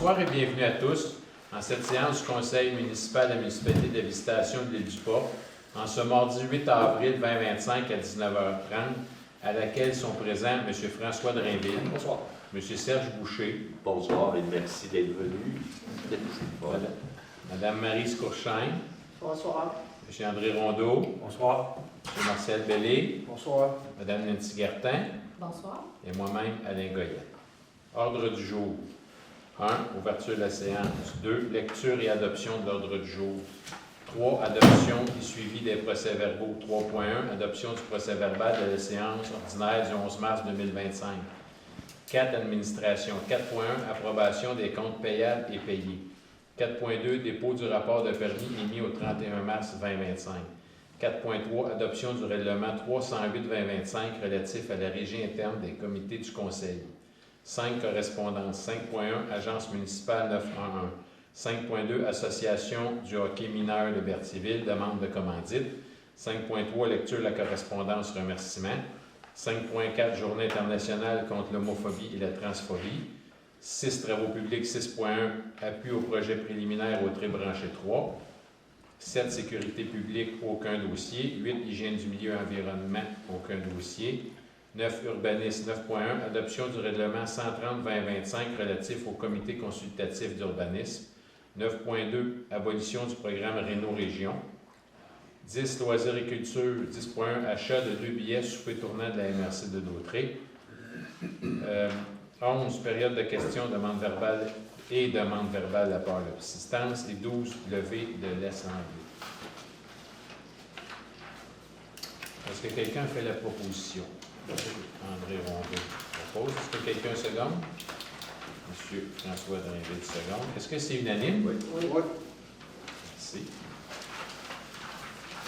Bonsoir et bienvenue à tous en cette séance du Conseil municipal de la municipalité de la Visitation de l'île du Port, en ce mardi 8 avril 2025 à 19h30, à laquelle sont présents M. François Drainville. Bonsoir. M. Serge Boucher. Bonsoir et merci d'être venu. Mme Marie Scourchain. Bonsoir. M. André Rondeau. Bonsoir. M. Marcel Bellé. Bonsoir. Mme Nancy Gertin. Bonsoir. Et moi-même, Alain Goyette. Ordre du jour. 1. Ouverture de la séance. 2. Lecture et adoption de l'ordre du jour. 3. Adoption et suivi des procès-verbaux. 3.1. Adoption du procès-verbal de la séance ordinaire du 11 mars 2025. 4. Administration. 4.1. Approbation des comptes payables et payés. 4.2. Dépôt du rapport de permis émis au 31 mars 2025. 4.3. Adoption du règlement 308-2025 relatif à la régie interne des comités du Conseil. 5. Correspondance. 5.1. Agence municipale 911. 5.2. Association du hockey mineur de Berthierville, demande de commandite. 5.3. Lecture de la correspondance, remerciements. 5.4. Journée internationale contre l'homophobie et la transphobie. 6. Travaux publics. 6.1. Appui au projet préliminaire au trébranché 3. 7. Sécurité publique, aucun dossier. 8. Hygiène du milieu et environnement, aucun dossier. 9. Urbanisme 9.1. Adoption du règlement 130-2025 relatif au comité consultatif d'urbanisme. 9.2. Abolition du programme Réno-Région. 10. Loisirs et culture. 10.1. Achat de 2 billets souper tournant de la MRC de Dautré. 11. Période de questions, demande verbale et demande verbale à part de subsistance. Et 12. Levée de l'Assemblée. Est-ce que quelqu'un fait la proposition? André Rondeau propose. Est-ce que quelqu'un seconde? Monsieur François Drainville seconde. Est-ce que c'est unanime? Oui. Merci.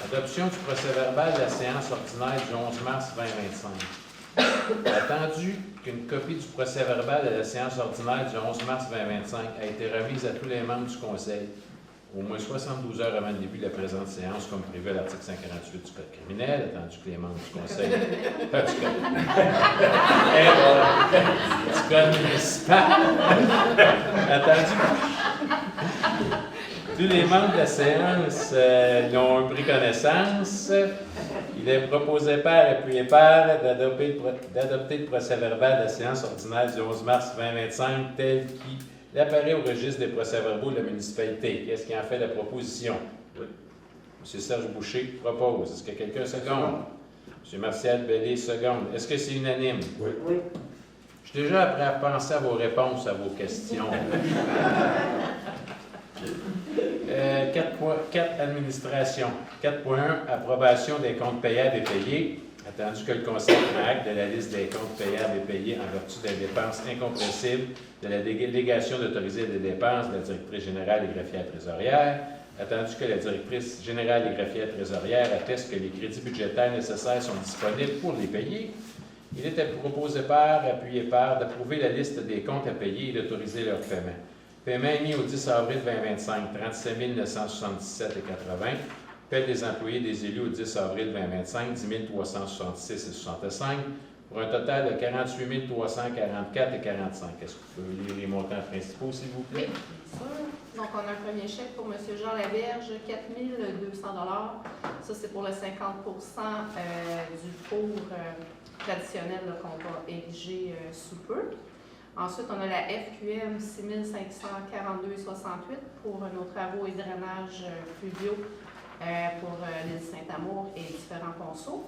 Adoption du procès-verbal de la séance ordinaire du 11 mars 2025. Attendu qu'une copie du procès-verbal de la séance ordinaire du 11 mars 2025 a été remise à tous les membres du Conseil au moins 72 heures avant le début de la présente séance, comme prévu à l'article 148 du Code criminel, attendu que les membres du Conseil du Code municipal, attendu tous les membres de la séance ont pris connaissance. Il est proposé par et appuyé par d'adopter le procès-verbal de la séance ordinaire du 11 mars 2025 tel qu'il apparaît au registre des procès-verbaux de la municipalité. Qu'est-ce qui en fait la proposition? Oui. M. Serge Boucher propose. Est-ce que quelqu'un seconde? M. Martial Bellé seconde. Est-ce que c'est unanime? Oui. Oui. Je suis déjà prêt à penser à vos réponses à vos questions. 4. Administration. 4.1. Approbation des comptes payables et payés. Attendu que le Conseil prenne acte de la liste des comptes payables et payés en vertu des dépenses incompressibles de la délégation d'autoriser les dépenses de la directrice générale et greffière trésorière. Attendu que la directrice générale et greffière trésorière atteste que les crédits budgétaires nécessaires sont disponibles pour les payer. Il était proposé par, appuyé par, d'approuver la liste des comptes à payer et d'autoriser leur paiement. Paiement émis au 10 avril 2025, 37 977,80. Paie des employés des élus au 10 avril 2025, 10 366,65 pour un total de 48 344,45. Est-ce que vous pouvez lire les montants principaux, s'il vous plaît? Oui, bien sûr. Donc, on a un premier chèque pour M. Jean Laberge, 4 200 $. Ça, c'est pour le 50 du cours traditionnel qu'on va ériger sous peu. Ensuite, on a la FQM 6 542,68 pour nos travaux et drainage fluviaux pour l'île Saint-Amour et différents ponceaux.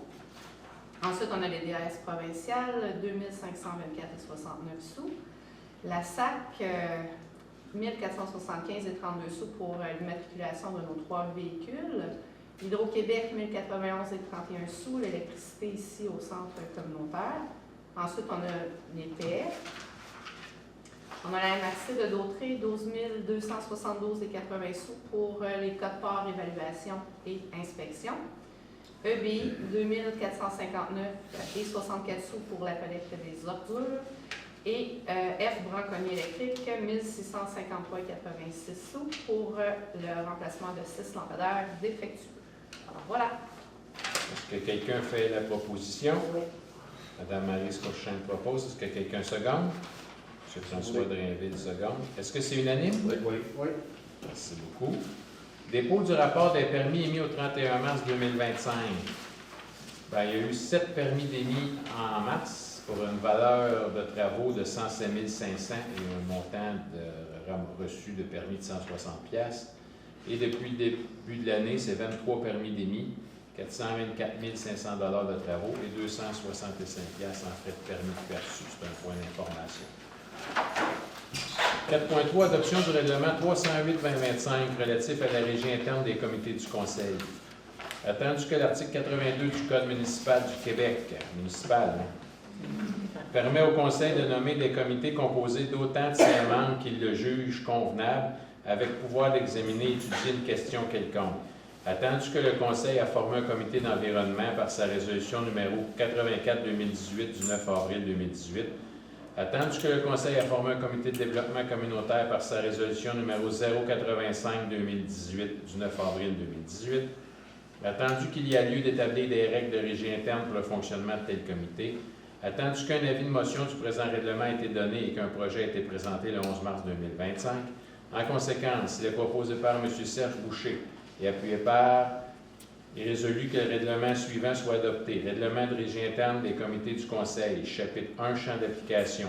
Ensuite, on a les DAS provinciales, 2 524,69 sous. La SAC, 1475,32 sous pour l'immatriculation de nos 3 véhicules. Hydro-Québec, 1091,31 sous. L'électricité ici au centre communautaire. Ensuite, on a les PF. On a la MRC de Dautré, 12 272,80 sous pour les codes part, évaluation et inspection. EBI, 2 459,64 sous pour la collecte des ordures. Et F, Branconnier électrique, 1653,86 sous pour le remplacement de 6 lampadaires défectueux. Alors voilà. Est-ce que quelqu'un fait la proposition? Oui. Mme Marie Scourchain propose. Est-ce que quelqu'un seconde? M. François Drainville, seconde. Est-ce que c'est unanime? Oui. Merci beaucoup. Dépôt du rapport des permis émis au 31 mars 2025. Bien, il y a eu 7 permis d'émis en mars pour une valeur de travaux de 107 500 et un montant reçu de permis de 160 $. Et depuis le début de l'année, c'est 23 permis d'émis, 424 500 $ de travaux et 265 $ en frais de permis perçus. C'est un point d'information. 4.3, adoption du règlement 308-2025 relatif à la régie interne des comités du Conseil. Attendu que l'article 82 du Code municipal du Québec, permet au Conseil de nommer des comités composés d'autant de ses membres qu'il le juge convenable, avec pouvoir d'examiner et étudier une question quelconque. Attendu que le Conseil a formé un comité d'environnement par sa résolution numéro 84-2018 du 9 avril 2018, attendu que le Conseil a formé un comité de développement communautaire par sa résolution numéro 085-2018 du 9 avril 2018, attendu qu'il y a lieu d'établir des règles de régie interne pour le fonctionnement de tel comité, attendu qu'un avis de motion du présent règlement a été donné et qu'un projet a été présenté le 11 mars 2025, en conséquence, il est proposé par M. Serge Boucher et appuyé par et résolu que le règlement suivant soit adopté. Règlement de régie interne des comités du Conseil, chapitre 1, champ d'application.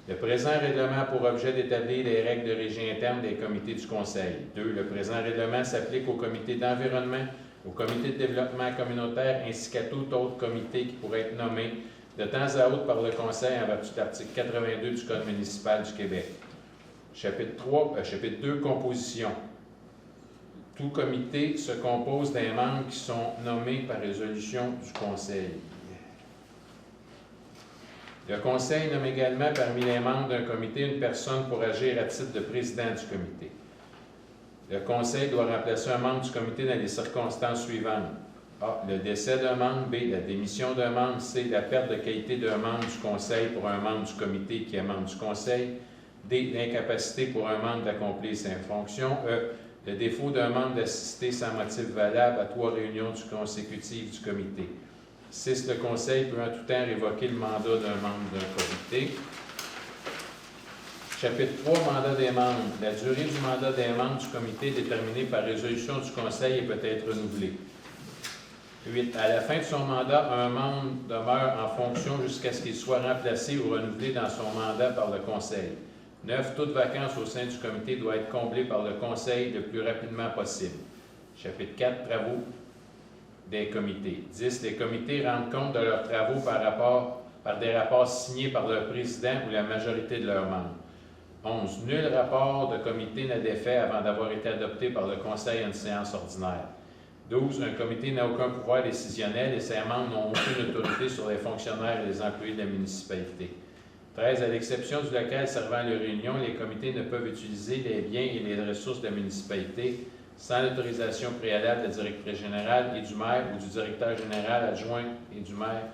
Le présent règlement a pour objet d'établir les règles de régie interne des comités du Conseil. 2. Le présent règlement s'applique au comité d'environnement, au comité de développement communautaire ainsi qu'à tout autre comité qui pourrait être nommé de temps à autre par le Conseil en vertu de l'article 82 du Code municipal du Québec. Chapitre 2, composition. Tout comité se compose des membres qui sont nommés par résolution du Conseil. Le Conseil nomme également parmi les membres d'un comité une personne pour agir à titre de président du comité. Le Conseil doit remplacer un membre du comité dans les circonstances suivantes. A. Le décès d'un membre. B. La démission d'un membre. C. La perte de qualité d'un membre du Conseil pour un membre du comité qui est membre du Conseil. D. L'incapacité pour un membre d'accomplir ses fonctions. E. Le défaut d'un membre d'assister sans motif valable à 3 réunions consécutives du comité. 6. Le Conseil peut en tout temps révoquer le mandat d'un membre d'un comité. Chapitre 3, mandat des membres. La durée du mandat des membres du comité est déterminée par résolution du Conseil et peut être renouvelée. 8. À la fin de son mandat, un membre demeure en fonction jusqu'à ce qu'il soit remplacé ou renouvelé dans son mandat par le Conseil. 9. Toute vacance au sein du comité doit être comblée par le Conseil le plus rapidement possible. Chapitre 4. Travaux des comités. 10. Les comités rendent compte de leurs travaux par des rapports signés par leur président ou la majorité de leurs membres. 11. Nul rapport de comité n'a d'effet avant d'avoir été adopté par le Conseil à une séance ordinaire. 12. Un comité n'a aucun pouvoir décisionnel et ses membres n'ont aucune autorité sur les fonctionnaires et les employés de la municipalité. 13. À l'exception du local servant à leur réunion, les comités ne peuvent utiliser les biens et les ressources de la municipalité sans l'autorisation préalable de la directrice générale et du maire ou du directeur général adjoint et du maire.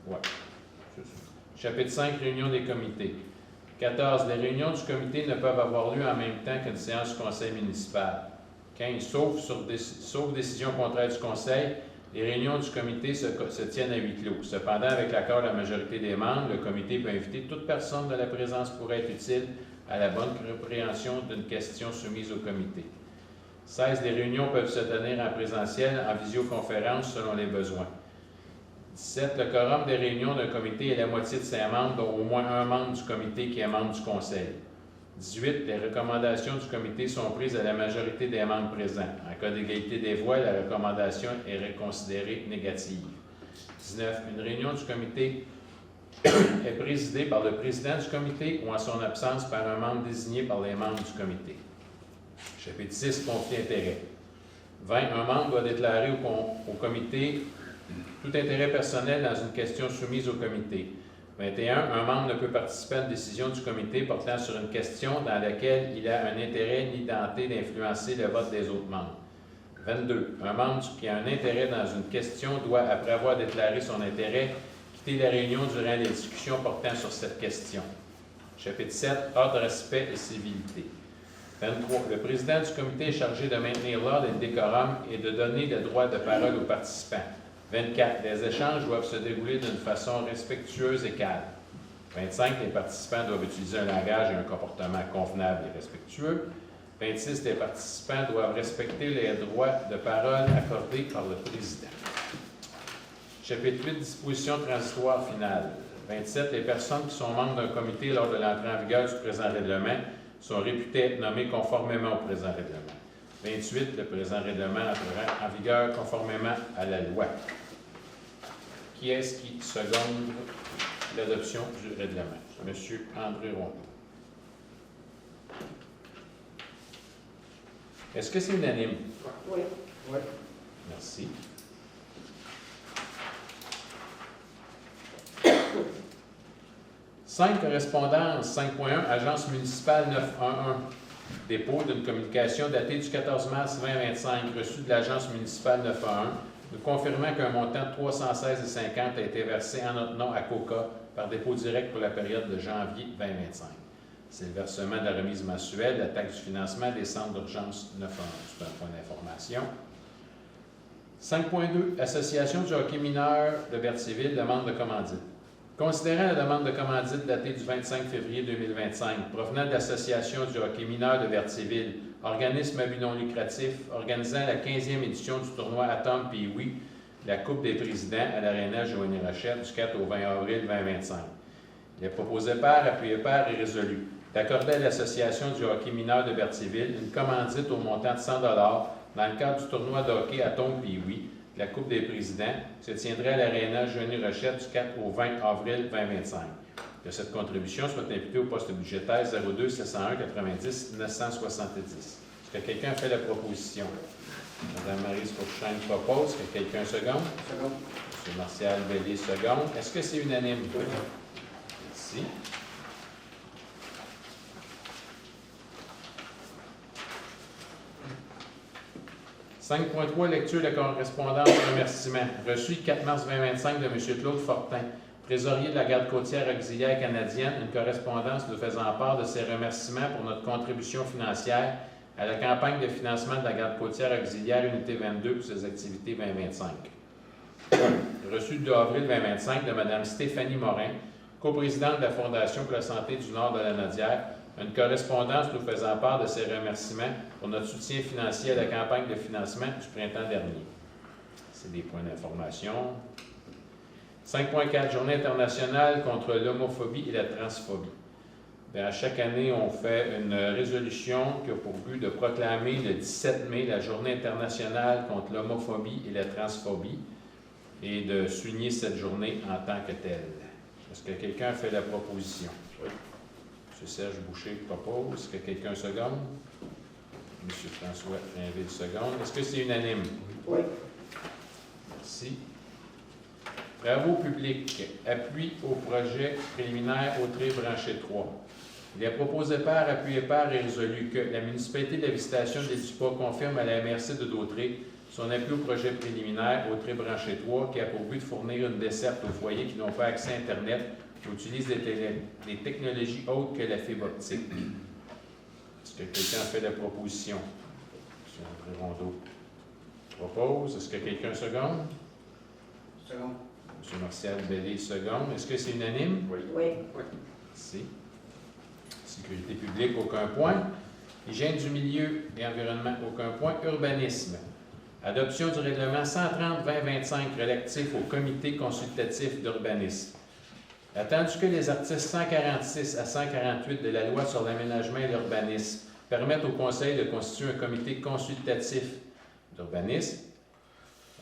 Ouais, c'est ça. Chapitre 5. Réunion des comités. 14. Les réunions du comité ne peuvent avoir lieu en même temps qu'une séance du conseil municipal. 15. Sauf décision contraire du conseil, les réunions du comité se tiennent à huis clos. Cependant, avec l'accord de la majorité des membres, le comité peut inviter toute personne dont la présence pourrait être utile à la bonne compréhension d'une question soumise au comité. 16. Les réunions peuvent se tenir en présentiel, en visioconférence selon les besoins. 17. Le quorum des réunions d'un comité est la moitié de ses membres, dont au moins un membre du comité qui est membre du conseil. 18. Les recommandations du comité sont prises à la majorité des membres présents. En cas d'égalité des voix, la recommandation est considérée négative. 19. Une réunion du comité est présidée par le président du comité ou en son absence par un membre désigné par les membres du comité. Chapitre 6. Conflit d'intérêts. 20. Un membre doit déclarer au comité tout intérêt personnel dans une question soumise au comité. 21. Un membre ne peut participer à une décision du comité portant sur une question dans laquelle il a un intérêt ni tenter d'influencer le vote des autres membres. 22. Un membre qui a un intérêt dans une question doit, après avoir déclaré son intérêt, quitter la réunion durant les discussions portant sur cette question. Chapitre 7. Ordre, respect et civilité. 23. Le président du comité est chargé de maintenir l'ordre et le décorum et de donner le droit de parole aux participants. 24. Les échanges doivent se dérouler d'une façon respectueuse et calme. 25, les participants doivent utiliser un langage et un comportement convenable et respectueux. 26, les participants doivent respecter les droits de parole accordés par le président. Chapitre 8, dispositions transitoires finales. 27, les personnes qui sont membres d'un comité lors de l'entrée en vigueur du présent règlement sont réputées être nommées conformément au présent règlement. 28, le présent règlement entrera en vigueur conformément à la loi. Qui est-ce qui seconde l'adoption du règlement? Monsieur André Rondeau. Est-ce que c'est unanime? Oui. Oui. Merci. Cinq correspondances. 5.1, Agence municipale 911. Dépôt d'une communication datée du 14 mars 2025, reçue de l'Agence municipale 911, nous confirmant qu'un montant de 316,50 a été versé en notre nom à COCA par dépôt direct pour la période de janvier 2025. C'est le versement de la remise mensuelle de la taxe du financement des centres d'urgence 911. C'est un point d'information. 5.2, Association du hockey mineur de Berthierville, demande de commandite. Considérant la demande de commandite datée du 25 février 2025, provenant de l'Association du hockey mineur de Berthierville, organisme à but non lucratif, organisant la 15e édition du tournoi Atom Pee-Wee, la Coupe des présidents à l'Aréna Joanie Rochette du 4 au 20 avril 2025. Il est proposé par, appuyé par et résolu d'accorder à l'Association du hockey mineur de Berthierville une commandite au montant de 100 $ dans le cadre du tournoi de hockey Atom Pee-Wee, la Coupe des présidents, qui se tiendrait à l'Aréna Joanie Rochette du 4 au 20 avril 2025. Que cette contribution soit imputée au poste budgétaire 02 701 90 970. Est-ce que quelqu'un fait la proposition? Mme Maryse Courchaine propose. Est-ce que quelqu'un seconde? Second. M. Martial Bellier seconde. Est-ce que c'est unanime? Oui. Merci. « 5.3 Lecture de correspondance de remerciement. Reçu le 4 mars 2025 de M. Claude Fortin, trésorier de la Garde côtière auxiliaire canadienne, une correspondance nous faisant part de ses remerciements pour notre contribution financière à la campagne de financement de la Garde côtière auxiliaire Unité 22 pour ses activités 2025. Reçu le 2 avril 2025 de Mme Stéphanie Morin, coprésidente de la Fondation pour la santé du Nord de la Nodière, une correspondance nous faisant part de ses remerciements pour notre soutien financier à la campagne de financement du printemps dernier. C'est des points d'information. 5.4 Journée internationale contre l'homophobie et la transphobie. Bien, chaque année, on fait une résolution qui a pour but de proclamer le 17 mai la Journée internationale contre l'homophobie et la transphobie et de souligner cette journée en tant que telle. Est-ce que quelqu'un fait la proposition? Oui. M. Serge Boucher propose. Est-ce que quelqu'un seconde? M. François Rainville seconde. Est-ce que c'est unanime? Oui. Merci. Travaux publics. Appui au projet préliminaire Autrey branché 3. Il est proposé par, appuyé par et résolu que la municipalité de la Visitation de l'Édupat confirme à la MRC de Dautrey son appui au projet préliminaire Autrey branché 3 qui a pour but de fournir une desserte aux foyers qui n'ont pas accès à Internet ou utilisent des technologies autres que la fibre optique. Est-ce que quelqu'un fait la proposition? M. André Rondeau propose. Est-ce que quelqu'un seconde? Second. M. Martial Bellier seconde. Est-ce que c'est unanime? Oui. Oui. Merci. Sécurité publique, aucun point. Hygiène du milieu et environnement, aucun point. Urbanisme. Adoption du règlement 130-2025 relatif au comité consultatif d'urbanisme. Attendu que les articles 146 à 148 de la Loi sur l'aménagement et l'urbanisme permettent au Conseil de constituer un comité consultatif d'urbanisme,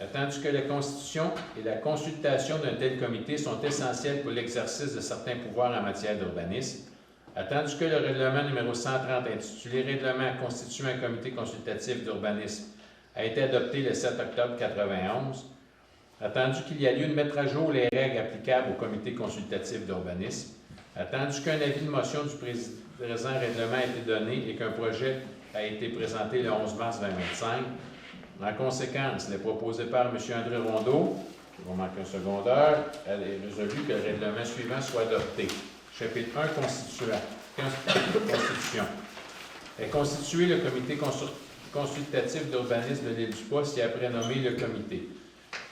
attendu que la constitution et la consultation d'un tel comité sont essentielles pour l'exercice de certains pouvoirs en matière d'urbanisme, attendu que le règlement numéro 130 intitulé « Règlement constituant un comité consultatif d'urbanisme » a été adopté le 7 octobre 1991, attendu qu'il y a lieu de mettre à jour les règles applicables au comité consultatif d'urbanisme, attendu qu'un avis de motion du présent règlement a été donné et qu'un projet a été présenté le 11 mars 2025. En conséquence, il est proposé par M. André Rondeau, il va manquer un secondeur, elle est résolue que le règlement suivant soit adopté. Chapitre 1, Constitution. Est constitué le comité consultatif d'urbanisme de l'île du Pas, si après nommé le comité.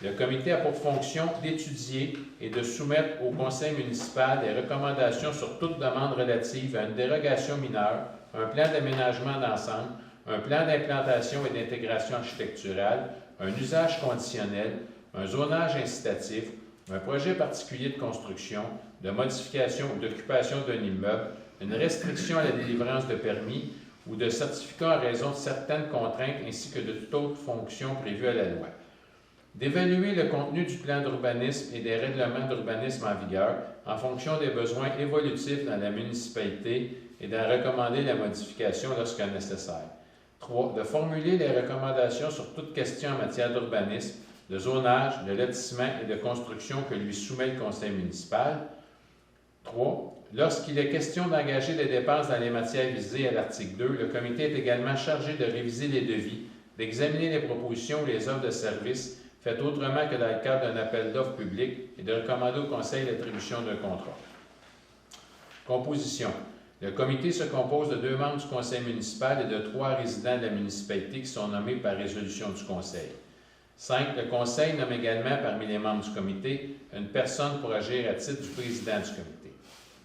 Le comité a pour fonction d'étudier et de soumettre au conseil municipal des recommandations sur toute demande relative à une dérogation mineure, un plan d'aménagement d'ensemble, un plan d'implantation et d'intégration architecturale, un usage conditionnel, un zonage incitatif, un projet particulier de construction, de modification ou d'occupation d'un immeuble, une restriction à la délivrance de permis ou de certificats en raison de certaines contraintes ainsi que de toute autre fonction prévue à la loi. D'évaluer le contenu du plan d'urbanisme et des règlements d'urbanisme en vigueur en fonction des besoins évolutifs dans la municipalité et d'en recommander la modification lorsque nécessaire. 3. De formuler les recommandations sur toute question en matière d'urbanisme, de zonage, de lotissement et de construction que lui soumet le conseil municipal. 3. Lorsqu'il est question d'engager des dépenses dans les matières visées à l'article 2, le comité est également chargé de réviser les devis, d'examiner les propositions ou les offres de services faites autrement que dans le cadre d'un appel d'offres public et de recommander au conseil l'attribution d'un contrat. Composition. Le comité se compose de 2 membres du conseil municipal et de 3 résidents de la municipalité qui sont nommés par résolution du conseil. 5. Le conseil nomme également parmi les membres du comité une personne pour agir à titre du président du comité.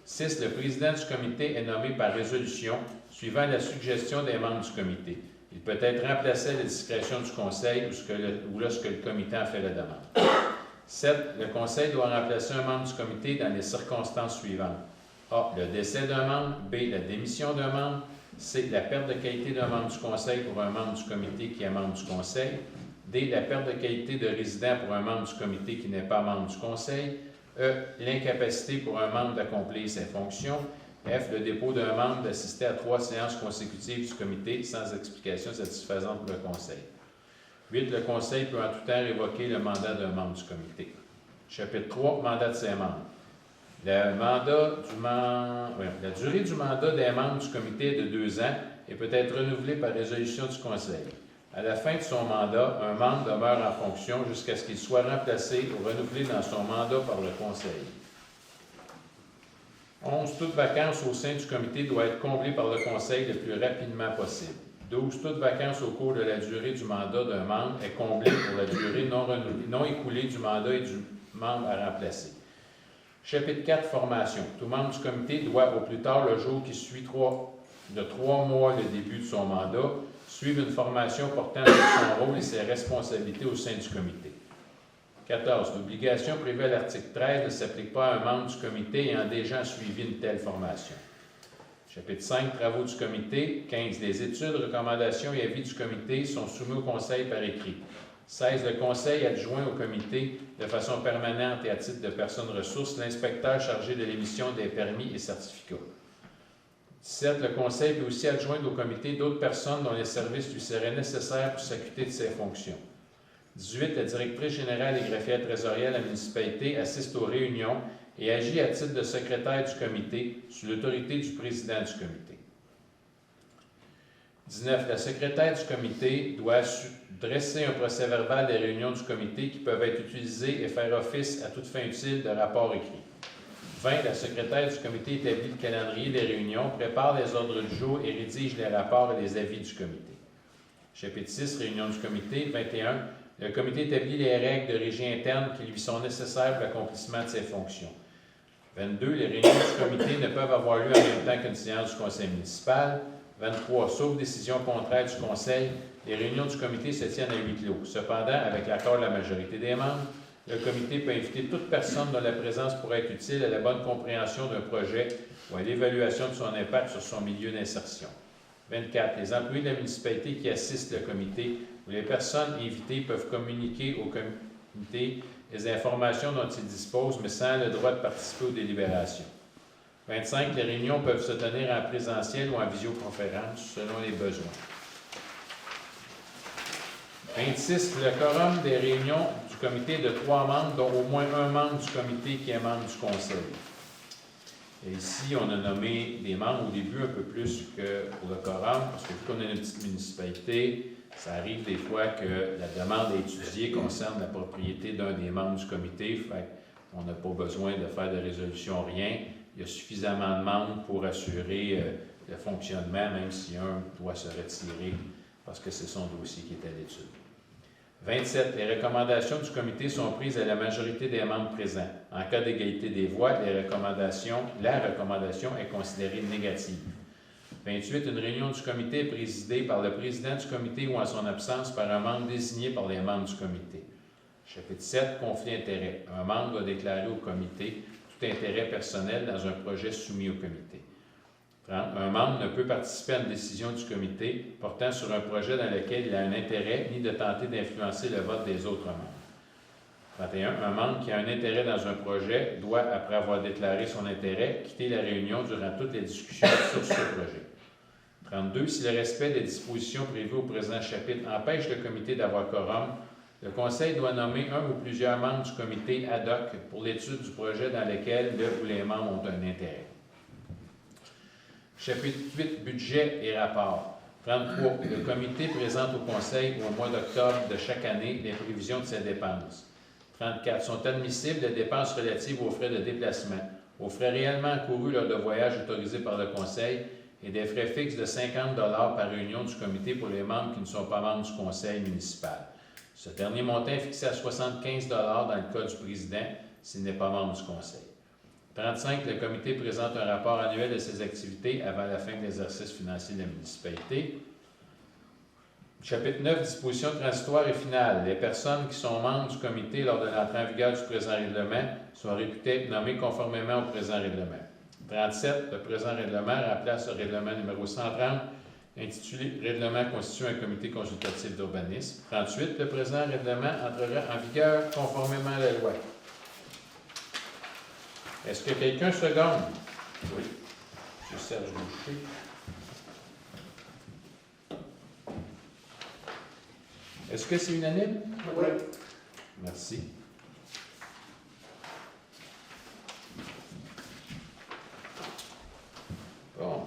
6. Le président du comité est nommé par résolution suivant la suggestion des membres du comité. Il peut être remplacé à la discrétion du conseil ou lorsque le comité en fait la demande. 7. Le conseil doit remplacer un membre du comité dans les circonstances suivantes. A. Le décès d'un membre. B. La démission d'un membre. C. La perte de qualité d'un membre du conseil pour un membre du comité qui est membre du conseil. D. La perte de qualité de résident pour un membre du comité qui n'est pas membre du conseil. E. L'incapacité pour un membre d'accomplir ses fonctions. F. Le dépôt d'un membre d'assister à 3 séances consécutives du comité sans explication satisfaisante pour le conseil. 8. Le conseil peut en tout temps révoquer le mandat d'un membre du comité. Chapitre 3. Mandat de ses membres. La durée du mandat des membres du comité est de 2 ans et peut être renouvelée par résolution du conseil. À la fin de son mandat, un membre demeure en fonction jusqu'à ce qu'il soit remplacé ou renouvelé dans son mandat par le conseil. 11. Toute vacance au sein du comité doit être comblée par le conseil le plus rapidement possible. 12. Toute vacance au cours de la durée du mandat d'un membre est comblée pour la durée non écoulée du mandat et du membre à remplacer. Chapitre 4. Formation. Tout membre du comité doit, au plus tard le jour qui suit de 3 mois le début de son mandat, suivre une formation portant sur son rôle et ses responsabilités au sein du comité. 14. L'obligation prévue à l'article 13 ne s'applique pas à un membre du comité ayant déjà suivi une telle formation. Chapitre 5. Travaux du comité. 15. Les études, recommandations et avis du comité sont soumis au conseil par écrit. 16. Le conseil adjoint au comité, de façon permanente et à titre de personne ressource, l'inspecteur chargé de l'émission des permis et certificats. 17. Le conseil peut aussi adjoindre au comité d'autres personnes dont les services lui seraient nécessaires pour s'acquitter de ses fonctions. 18. La directrice générale et greffière trésorière de la municipalité assiste aux réunions et agit à titre de secrétaire du comité sous l'autorité du président du comité. 19. La secrétaire du comité doit dresser un procès-verbal des réunions du comité qui peuvent être utilisées et faire office à toute fin utile de rapport écrit. 20. La secrétaire du comité établit le calendrier des réunions, prépare les ordres du jour et rédige les rapports et les avis du comité. Chapitre 6. Réunion du comité. 21. Le comité établit les règles de régie interne qui lui sont nécessaires pour l'accomplissement de ses fonctions. 22. Les réunions du comité ne peuvent avoir lieu en même temps qu'une séance du conseil municipal. 23. Sauf décision contraire du conseil, les réunions du comité se tiennent à huis clos. Cependant, avec l'accord de la majorité des membres, le comité peut inviter toute personne dont la présence pourrait être utile à la bonne compréhension d'un projet ou à l'évaluation de son impact sur son milieu d'insertion. 24. Les employés de la municipalité qui assistent le comité ou les personnes invitées peuvent communiquer au comité les informations dont ils disposent, mais sans le droit de participer aux délibérations. 25. Les réunions peuvent se tenir en présentiel ou en visioconférence selon les besoins. 26. Le quorum des réunions du comité est de 3 membres, dont au moins un membre du comité qui est membre du conseil. Et ici, on a nommé des membres au début un peu plus que pour le quorum, parce que vu qu'on est une petite municipalité, ça arrive des fois que la demande à étudier concerne la propriété d'un des membres du comité, fait qu'on n'a pas besoin de faire de résolution, rien. Il y a suffisamment de membres pour assurer le fonctionnement, même si un doit se retirer parce que c'est son dossier qui est à l'étude. 27. Les recommandations du comité sont prises à la majorité des membres présents. En cas d'égalité des voix, la recommandation est considérée négative. 28. Une réunion du comité est présidée par le président du comité ou en son absence par un membre désigné par les membres du comité. Chapitre 7. Conflit d'intérêts. Un membre doit déclarer au comité tout intérêt personnel dans un projet soumis au comité. 30. Un membre ne peut participer à une décision du comité portant sur un projet dans lequel il a un intérêt ni de tenter d'influencer le vote des autres membres. 31. Un membre qui a un intérêt dans un projet doit, après avoir déclaré son intérêt, quitter la réunion durant toutes les discussions sur ce projet. 32. Si le respect des dispositions prévues au présent chapitre empêche le comité d'avoir quorum, le Conseil doit nommer un ou plusieurs membres du comité ad hoc pour l'étude du projet dans lequel le ou les membres ont un intérêt. Chapitre 8. Budget et rapport. 33. Le comité présente au Conseil au mois d'octobre de chaque année les prévisions de ses dépenses. 34. Sont admissibles les dépenses relatives aux frais de déplacement, aux frais réellement encourus lors de voyages autorisés par le Conseil et des frais fixes de 50 $ par réunion du comité pour les membres qui ne sont pas membres du Conseil municipal. Ce dernier montant est fixé à 75 $ dans le cas du président s'il n'est pas membre du Conseil. 35. Le comité présente un rapport annuel de ses activités avant la fin de l'exercice financier de la municipalité. Chapitre 9. Dispositions transitoires et finales. Les personnes qui sont membres du comité lors de l'entrée en vigueur du présent règlement sont réputées nommées conformément au présent règlement. 37. Le présent règlement remplace le règlement numéro 130 intitulé « Règlement constituant un comité consultatif d'urbanisme ». 38. Le présent règlement entrera en vigueur conformément à la loi. Est-ce que quelqu'un seconde? Oui. M. Serge Boucher. Est-ce que c'est unanime? Oui. Merci. Bon.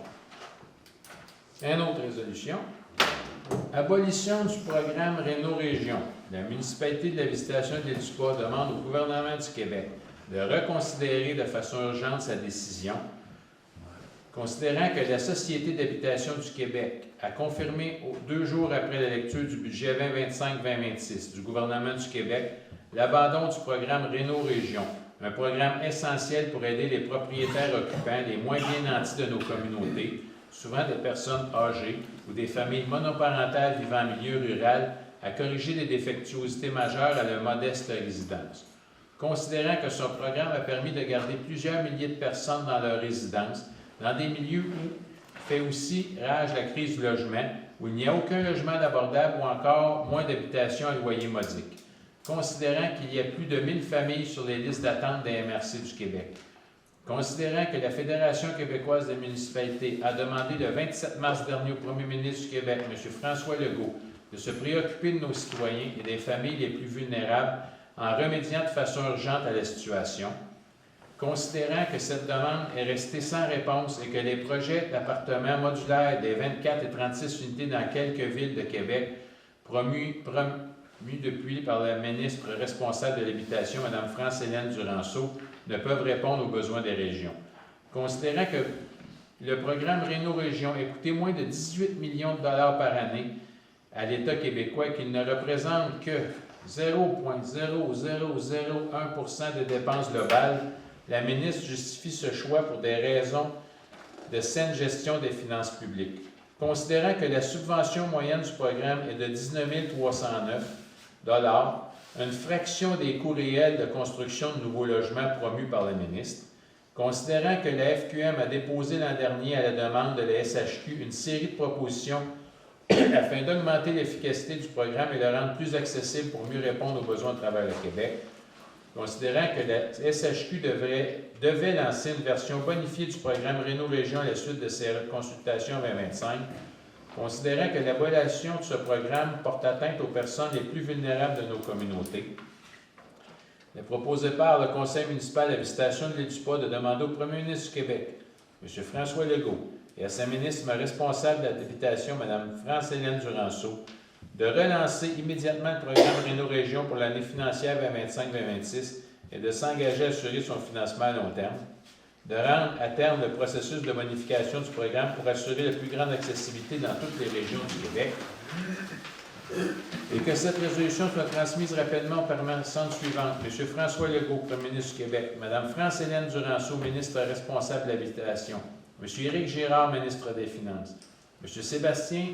Une autre résolution. Abolition du programme Réno-Région. La municipalité de la Visitation de l'Île-du-Pas demande au gouvernement du Québec de reconsidérer de façon urgente sa décision, considérant que la Société d'habitation du Québec a confirmé 2 jours après la lecture du budget 2025-2026 du gouvernement du Québec l'abandon du programme Réno-Région, un programme essentiel pour aider les propriétaires occupants les moins bien nantis de nos communautés, souvent des personnes âgées ou des familles monoparentales vivant en milieu rural, à corriger les défectuosités majeures à leur modeste résidence. Considérant que son programme a permis de garder plusieurs milliers de personnes dans leur résidence, dans des milieux où fait aussi rage la crise du logement, où il n'y a aucun logement abordable ou encore moins d'habitations à loyer modique. Considérant qu'il y a plus de 1000 familles sur les listes d'attente des MRC du Québec. Considérant que la Fédération québécoise des municipalités a demandé le 27 mars dernier au premier ministre du Québec, M. François Legault, de se préoccuper de nos citoyens et des familles les plus vulnérables en remédiant de façon urgente à la situation. Considérant que cette demande est restée sans réponse et que les projets d'appartements modulaires des 24 et 36 unités dans quelques villes de Québec, promus depuis par la ministre responsable de l'Habitation, Mme France-Hélène Duranceau, ne peuvent répondre aux besoins des régions. Considérant que le programme Réno-Région a coûté moins de 18 millions de dollars par année à l'État québécois et qu'il ne représente que 0,0001% des dépenses globales, la ministre justifie ce choix pour des raisons de saine gestion des finances publiques. Considérant que la subvention moyenne du programme est de 19 309 $, une fraction des coûts réels de construction de nouveaux logements promus par le ministre, considérant que la FQM a déposé l'an dernier à la demande de la SHQ une série de propositions afin d'augmenter l'efficacité du programme et le rendre plus accessible pour mieux répondre aux besoins de travers le Québec, considérant que la SHQ devait lancer une version bonifiée du programme Réno-Région à la suite de ses consultations en 2025, considérant que l'abolition de ce programme porte atteinte aux personnes les plus vulnérables de nos communautés, est proposé par le Conseil municipal de la Visitation de l'Île-du-Pas de demander au premier ministre du Québec, M. François Legault, et à sa ministre responsable de l'Habitation, Mme France-Hélène Duranceau, de relancer immédiatement le programme Réno-Région pour l'année financière 2025-2026 et de s'engager à assurer son financement à long terme, de rendre à terme le processus de bonification du programme pour assurer la plus grande accessibilité dans toutes les régions du Québec, Et que cette résolution soit transmise rapidement aux permanences suivantes. M. François Legault, Premier ministre du Québec. Mme France-Hélène Duranceau, ministre responsable de l'Habitation. M. Éric Girard, ministre des Finances. M. Sébastien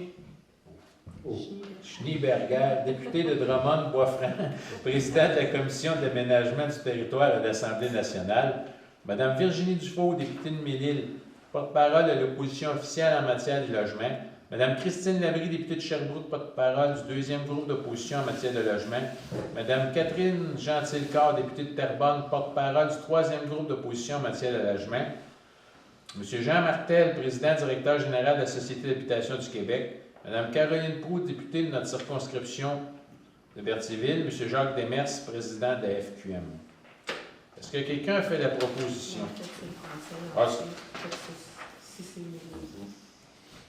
Schneeberger, député de Drummond-Boisfranc, président de la Commission de l'aménagement du territoire de l'Assemblée nationale. Mme Virginie Dufault, députée de Mille-Îles, porte-parole de l'opposition officielle en matière de logement. Mme Christine Labrie, députée de Sherbrooke, porte-parole du deuxième groupe d'opposition en matière de logement. Mme Catherine Gentil-Corps, députée de Terrebonne, porte-parole du troisième groupe d'opposition en matière de logement. M. Jean Martel, président directeur général de la Société d'habitation du Québec. Mme Caroline Proulx, députée de notre circonscription de Berthierville. M. Jacques Demers, président de la FQM. Est-ce que quelqu'un a fait la proposition? Ah,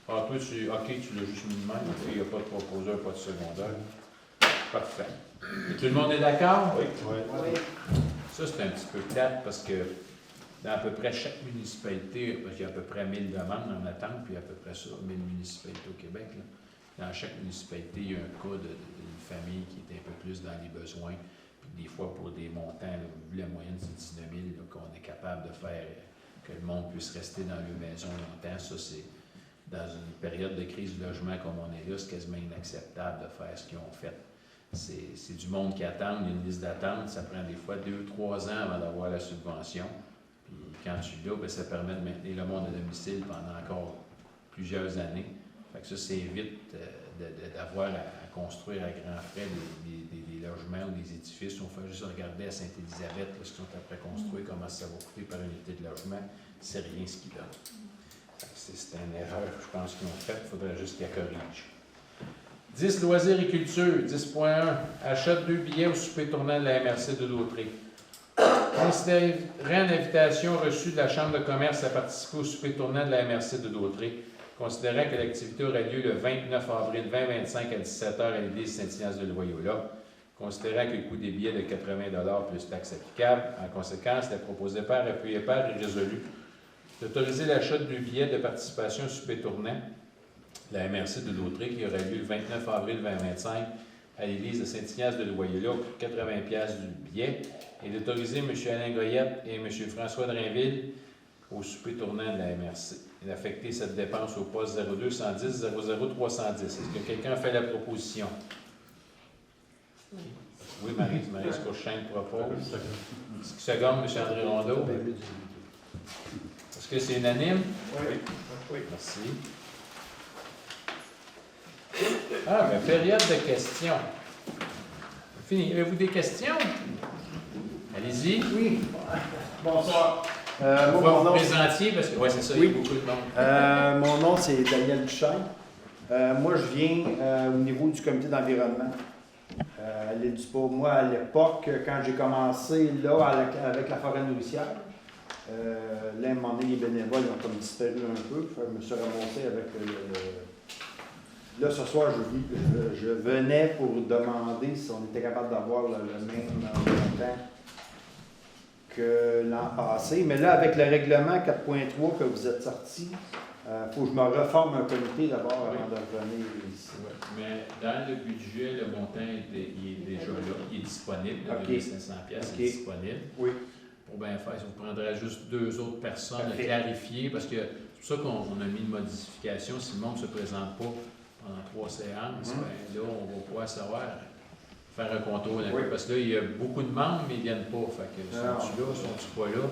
toi, OK, tu l'as juste mis de même. Il n'y a pas de proposeur, pas de secondaire. Parfait. Et tout le monde est d'accord? Oui. Ça, c'est un petit peu plate parce que dans à peu près chaque municipalité, parce qu'il y a à peu près 1000 demandes en attente, puis à peu près ça, 1000 municipalités au Québec, là. Dans chaque municipalité, il y a un cas d'une famille qui est un peu plus dans les besoins. Puis des fois, pour des montants, là, vu la moyenne, c'est 19 000, là, qu'on est capable de faire que le monde puisse rester dans leur maison longtemps. Ça, c'est dans une période de crise du logement comme on est là, c'est quasiment inacceptable de faire ce qu'ils ont fait. C'est du monde qui attend, il y a une liste d'attente, ça prend des fois 2-3 ans avant d'avoir la subvention. Puis quand tu l'as, bien, ça permet de maintenir le monde à domicile pendant encore plusieurs années. Fait que ça, c'est évite d'avoir à construire à grands frais des logements ou des édifices. On fait juste regarder à Sainte-Élisabeth, ce qu'ils sont après construits, comment ça va coûter par unité de logement. C'est rien ce qu'ils donnent. C'est une erreur, je pense, qu'ils ont faite. Il faudrait juste qu'ils la corrigent. 10. Loisirs et culture. 10.1. Achat de 2 billets au souper tournant de la MRC de Dautré. Considérant l'invitation reçue de la Chambre de commerce à participer au souper tournant de la MRC de Dautré, considérant que l'activité aura lieu le 29 avril 2025 à 17h à l'église Saint-Ignace de Loyola, considérant que le coût des billets est de 80 $ plus taxes applicables, en conséquence, la proposée par, appuyée par est résolue d'autoriser l'achat de 2 billets de participation au souper tournant de la MRC de Dautré qui aura lieu le 29 avril 2025 à l'église de Saint-Ignace de Loyola au coût de 80 $ du billet et d'autoriser M. Alain Goyette et M. François Drainville au souper tournant de la MRC et d'affecter cette dépense au poste 02 110 00 310. Est-ce que quelqu'un a fait la proposition? Oui, Marie Scourchain propose. Seconde, M. André Rondeau. Est-ce que c'est unanime? Oui. Merci. Ah, mais période de questions. Fini. Avez-vous des questions? Allez-y. Oui. Bonsoir. Vous Mon vous nom, présentiez parce que, oui, c'est ça, Oui. il y a beaucoup de monde. mon nom, c'est Daniel Duchesne. Moi, je viens au niveau du comité d'environnement à l'île du Pau. Moi, à l'époque, quand j'ai commencé là avec la forêt nourricière, là, à un moment donné, les bénévoles ont comme disparu un peu. Je me suis ramassé avec Là, ce soir, je venais pour demander si on était capable d'avoir le même montant que l'an passé. Mais là, avec le règlement 4.3 que vous êtes sorti, il faut que je me reforme un comité d'abord avant de revenir ici. Ouais. Mais dans le budget, le montant il est déjà là, il est disponible. OK. Le 500 pièces OK. est disponible. Oui. Pour bien faire, ça vous prendrait juste 2 autres personnes à Parfait. clarifier, parce que c'est pour ça qu'on a mis une modification. Si le monde ne se présente pas pendant 3 séances, ben là, on va pouvoir savoir faire un contrôle. Oui. Parce que là, il y a beaucoup de membres, mais ils ne viennent pas. Fait que sont-ils là, sont-ils pas là?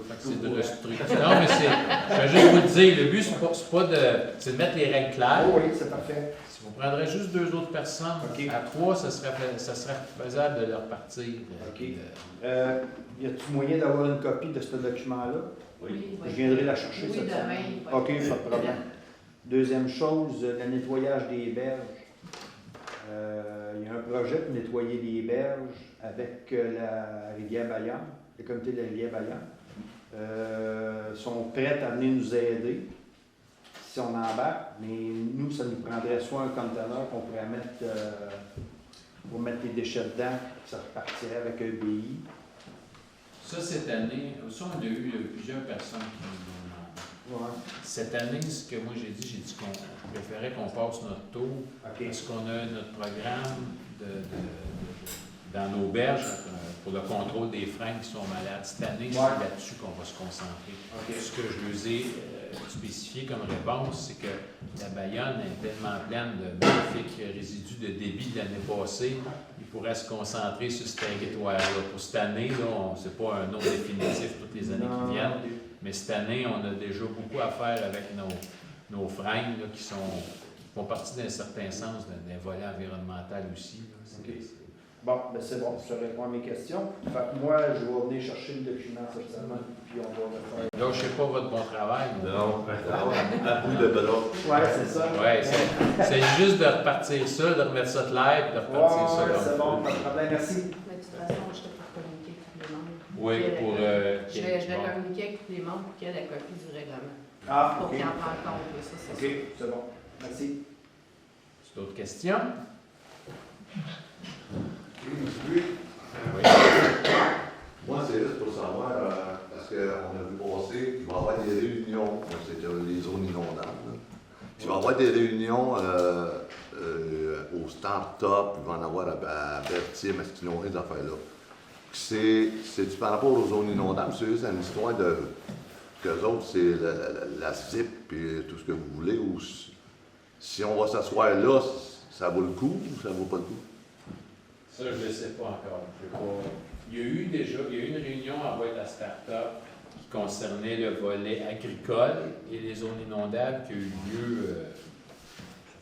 Fait que c'est de restructurer. Non, mais je vais juste vous le dire, le but, c'est de mettre les règles claires. Oh oui, c'est parfait. Si vous prendrez juste 2 autres personnes, OK. à 3, ça serait faisable de leur partir. OK. Y a-t-il moyen d'avoir une copie de ce document-là? Oui. Je viendrai la chercher Oui, cette demain. semaine. il va OK, être- pas de problème. Deuxième chose, le nettoyage des berges. Il y a un projet pour nettoyer les berges avec la rivière Bayard, le comité de la rivière Bayard. Ils sont prêts à venir nous aider si on embarque, mais nous, ça nous prendrait soit un conteneur qu'on pourrait mettre pour mettre les déchets dedans, puis ça repartirait avec un BI. Ça, cette année, ça, on a eu plusieurs personnes qui nous ont demandé. Ouais. Cette année, ce que moi j'ai dit qu'on je préférais qu'on passe notre tour OK. parce qu'on a notre programme dans nos berges pour le contrôle des freins qui sont malades. Cette année, c'est Ouais. là-dessus qu'on va se concentrer. OK. Ce que je leur ai spécifié comme réponse, c'est que la Bayonne est tellement pleine de magnifiques résidus de débit de l'année passée, ils pourraient se concentrer sur ce territoire-là. Pour cette année, là, ce n'est pas un nom définitif toutes les années qui viennent, mais cette année, on a déjà beaucoup à faire avec nos freins là, qui font partie d'un certain sens d'un volet environnemental aussi. Là. OK. Bon, ben c'est bon, ça répond à mes questions. Fait que moi, je vais venir chercher le document cette semaine, puis on va le faire. Là, je ne sais pas votre bon travail. mais- Non, à bout de bras. Ouais, c'est ça. Ouais, c'est juste de repartir ça, de remettre ça de l'air, de repartir ça. Ouais, comme c'est bon, faut. pas de problème, merci. Mais de toute façon, je t'ai pour communiquer avec tous les membres. Oui, pour. Je vais bon. communiquer avec tous les membres pour qu'il y ait la copie du règlement. Ah, Pour OK. qu'ils en prennent compte de ça, c'est OK, sûr. c'est bon. Merci. D'autres questions? Oui. Oui. Moi, c'est juste pour savoir, parce qu'on a vu passer qu'il va y avoir des réunions, c'est les zones inondables. Là. Il va y avoir des réunions au start-up, il va y en avoir à Berthier, Masquinonnet, ces affaires-là. C'est par rapport aux zones inondables, c'est juste une histoire de qu'eux autres, c'est la ZIP et tout ce que vous voulez, ou si on va s'asseoir là, ça vaut le coup ou ça vaut pas le coup? Ça, je ne le sais pas encore. Il y a eu une réunion en boîte à start-up qui concernait le volet agricole et les zones inondables qui a eu lieu,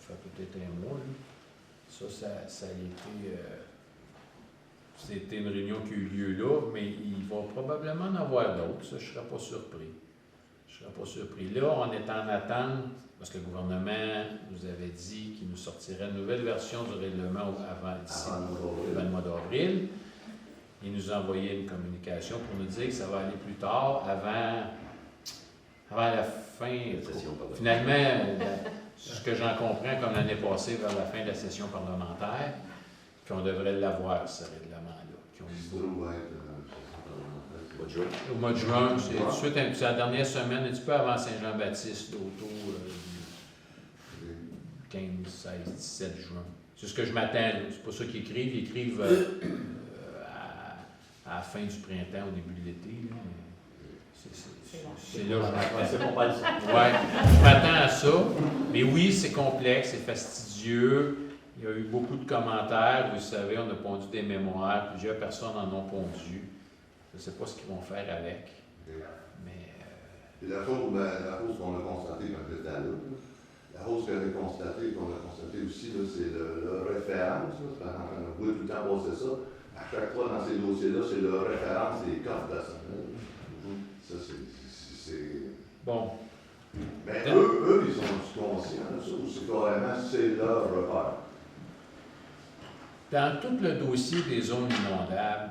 ça fait peut-être un mois. Là. Ça a été. C'était une réunion qui a eu lieu là, mais il va probablement en avoir d'autres. Ça, je ne serais pas surpris. Là, on est en attente, parce que le gouvernement nous avait dit qu'il nous sortirait une nouvelle version du règlement d'ici le mois d'avril. Il nous a envoyé une communication pour nous dire que ça va aller plus tard, avant la fin. Finalement, ce que j'en comprends, comme l'année passée, vers la fin de la session parlementaire, qu'on devrait l'avoir, ce règlement-là. Au mois de juin, c'est tout de suite, c'est la dernière semaine, un petit peu avant Saint-Jean-Baptiste, autour du 15, 16, 17 juin. C'est ce que je m'attends. Là. C'est pas ça qu'ils écrivent. Ils écrivent à la fin du printemps, au début de l'été. Là. C'est là que je m'attends. Ouais, je m'attends à ça. Mais oui, c'est complexe, c'est fastidieux. Il y a eu beaucoup de commentaires. Vous savez, on a pondu des mémoires. Plusieurs personnes en ont pondu. Je ne sais pas ce qu'ils vont faire avec. Mais. Et la chose qu'on a constatée quand j'étais là, la chose qu'on a constatée aussi, là, c'est le référence. Là, parce qu'on a tout le temps passer ça. À chaque fois dans ces dossiers-là, c'est le référence des coffres d'assemblée. Ça, c'est. Bon. Mais eux, ils sont conscients de ça, ou c'est carrément c'est leur repère? Dans tout le dossier des zones inondables,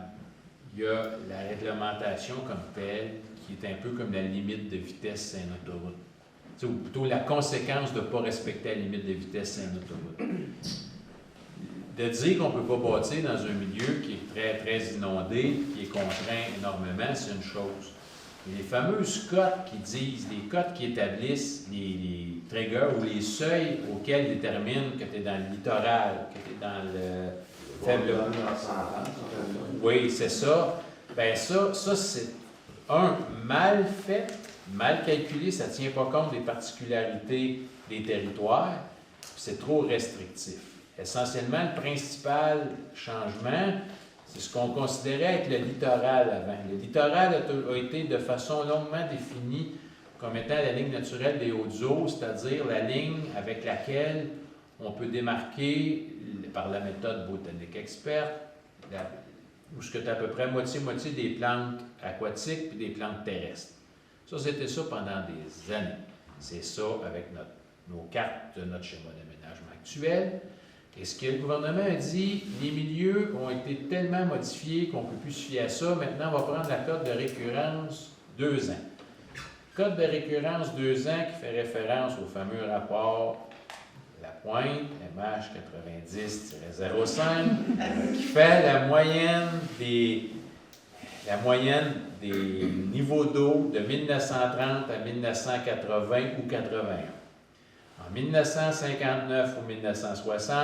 il y a la réglementation comme telle, qui est un peu comme la limite de vitesse sur une autoroute. Ou plutôt la conséquence de ne pas respecter la limite de vitesse sur une autoroute. De dire qu'on ne peut pas bâtir dans un milieu qui est très, très inondé, qui est contraint énormément, c'est une chose. Mais les fameuses cotes qui disent, les cotes qui établissent les triggers ou les seuils auxquels ils déterminent que tu es dans le littoral, que tu es dans le faible. Oui, c'est ça. Bien, ça c'est mal fait, mal calculé, ça ne tient pas compte des particularités des territoires, c'est trop restrictif. Essentiellement, le principal changement, c'est ce qu'on considérait être le littoral avant. Le littoral a été de façon longuement défini comme étant la ligne naturelle des Hautes-Eaux, c'est-à-dire la ligne avec laquelle on peut démarquer, par la méthode botanique experte, où ce que tu as à peu près moitié-moitié des plantes aquatiques et des plantes terrestres. Ça, c'était ça pendant des années. C'est ça avec nos cartes de notre schéma d'aménagement actuel. Et ce que le gouvernement a dit, les milieux ont été tellement modifiés qu'on ne peut plus se fier à ça. Maintenant, on va prendre la cote de récurrence 2 ans. Cote de récurrence 2 ans qui fait référence au fameux rapport Lapointe, MH 90-05, qui fait la moyenne des niveaux d'eau de 1930 à 1980 ou 81. En 1959 ou 1960,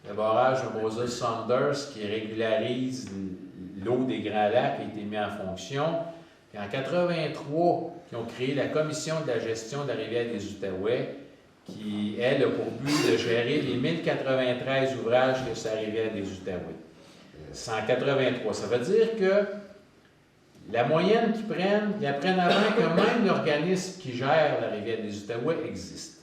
le barrage de Moses-Saunders qui régularise l'eau des Grands Lacs a été mis en fonction. Puis en 83, ils ont créé la Commission de la gestion de la rivière des Outaouais, qui, elle, a pour but de gérer les 1093 ouvrages que sur la rivière des Outaouais. C'est en 83. Ça veut dire que la moyenne qu'ils prennent, ils apprennent avant que même l'organisme qui gère la rivière des Outaouais existe.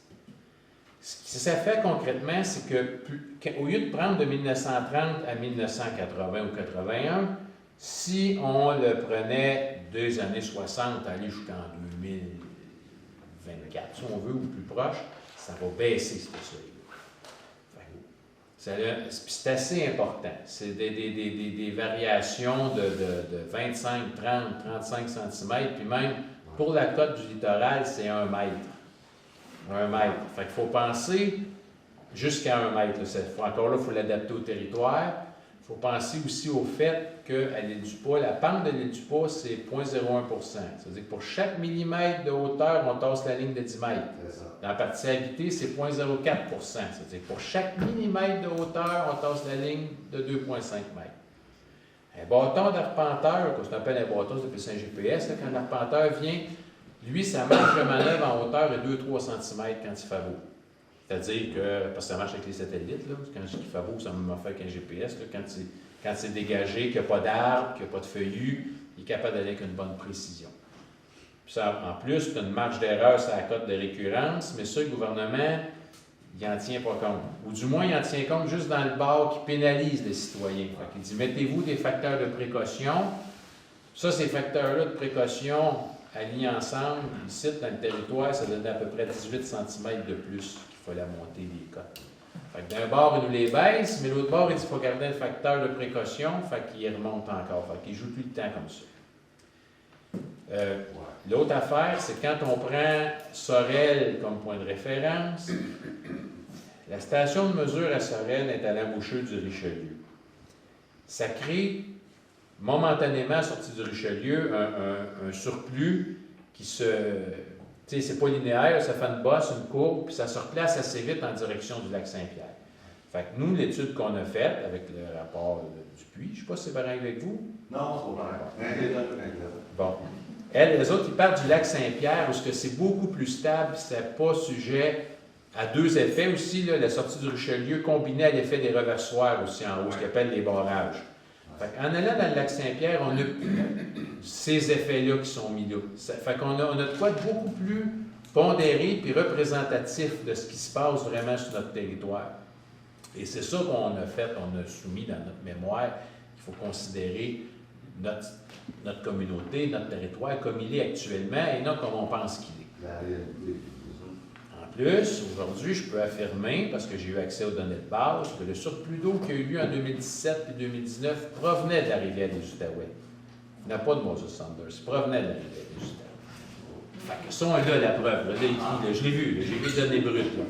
Ce que ça fait concrètement, c'est qu'au lieu de prendre de 1930 à 1980 ou 81, si on le prenait des années 60, aller jusqu'en 2024, si on veut, ou plus proche, ça va baisser ce seuil-là. C'est assez important. C'est des variations de 25, 30, 35 cm, puis même pour la côte du littoral, c'est 1 mètre. 1 mètre. Fait qu'il faut penser jusqu'à 1 mètre. Encore là, il faut l'adapter au territoire. Il faut penser aussi au fait qu'à l'île du Pas, la pente de l'île du Pas, c'est 0,01 %. C'est-à-dire que pour chaque millimètre de hauteur, on tasse la ligne de 10 mètres. Dans la partie habitée, c'est 0,04 %. C'est-à-dire que pour chaque millimètre de hauteur, on tasse la ligne de 2,5 mètres. Un bâton d'arpenteur, qu'on appelle un bâton, c'est plus un GPS, là, quand l'arpenteur vient, lui, sa marge de manœuvre en hauteur est 2-3 cm quand il fait beau. C'est-à-dire que, parce que ça marche avec les satellites, là, quand je dis qu'il fait beau, ça me fait qu'un GPS. Là, quand c'est dégagé, qu'il n'y a pas d'arbre, qu'il n'y a pas de feuillus, il est capable d'aller avec une bonne précision. Puis ça, en plus, tu as une marge d'erreur sur la cote de récurrence, mais ça, le gouvernement, il n'en tient pas compte. Ou du moins, il en tient compte juste dans le bord qui pénalise les citoyens. Il dit, mettez-vous des facteurs de précaution. Ça, ces facteurs-là de précaution, alignés ensemble, ici, dans le territoire, ça donne à peu près 18 cm de plus qu'il fallait monter les cotes. Fait que d'un bord, il nous les baisse, mais l'autre bord, il dit qu'il faut garder le facteur de précaution, fait qu'il remonte encore. Fait qu'il joue tout le temps comme ça. L'autre affaire, c'est quand on prend Sorel comme point de référence, la station de mesure à Sorel est à l'embouchure du Richelieu. Ça crée momentanément, sorti du Richelieu, un surplus qui se... Tu sais, c'est pas linéaire, ça fait une bosse, une courbe, puis ça se replace assez vite en direction du lac Saint-Pierre. Fait que nous, l'étude qu'on a faite avec le rapport du puits, je ne sais pas si c'est pareil avec vous. Non, c'est pas pareil. Bon. Les autres, ils partent du lac Saint-Pierre, parce que c'est beaucoup plus stable, c'est pas sujet à deux effets aussi, là, la sortie du Richelieu combinée à l'effet des reversoirs aussi en haut, ce qu'ils appellent les barrages. En allant dans le lac Saint-Pierre, on a ces effets-là qui sont mis là. Fait qu'on a de quoi de beaucoup plus pondéré et représentatif de ce qui se passe vraiment sur notre territoire. Et c'est ça qu'on a fait, on a soumis dans notre mémoire. Il faut considérer notre communauté, notre territoire comme il est actuellement et non comme on pense qu'il est. En plus, aujourd'hui, je peux affirmer, parce que j'ai eu accès aux données de base, que le surplus d'eau qui a eu lieu en 2017 et 2019 provenait de la rivière des Outaouais. Il n'y a pas de Moses-Saunders, il provenait de la rivière des Outaouais. Fait que ça, on a la preuve, là, je l'ai vu, j'ai vu les données brutes. Là.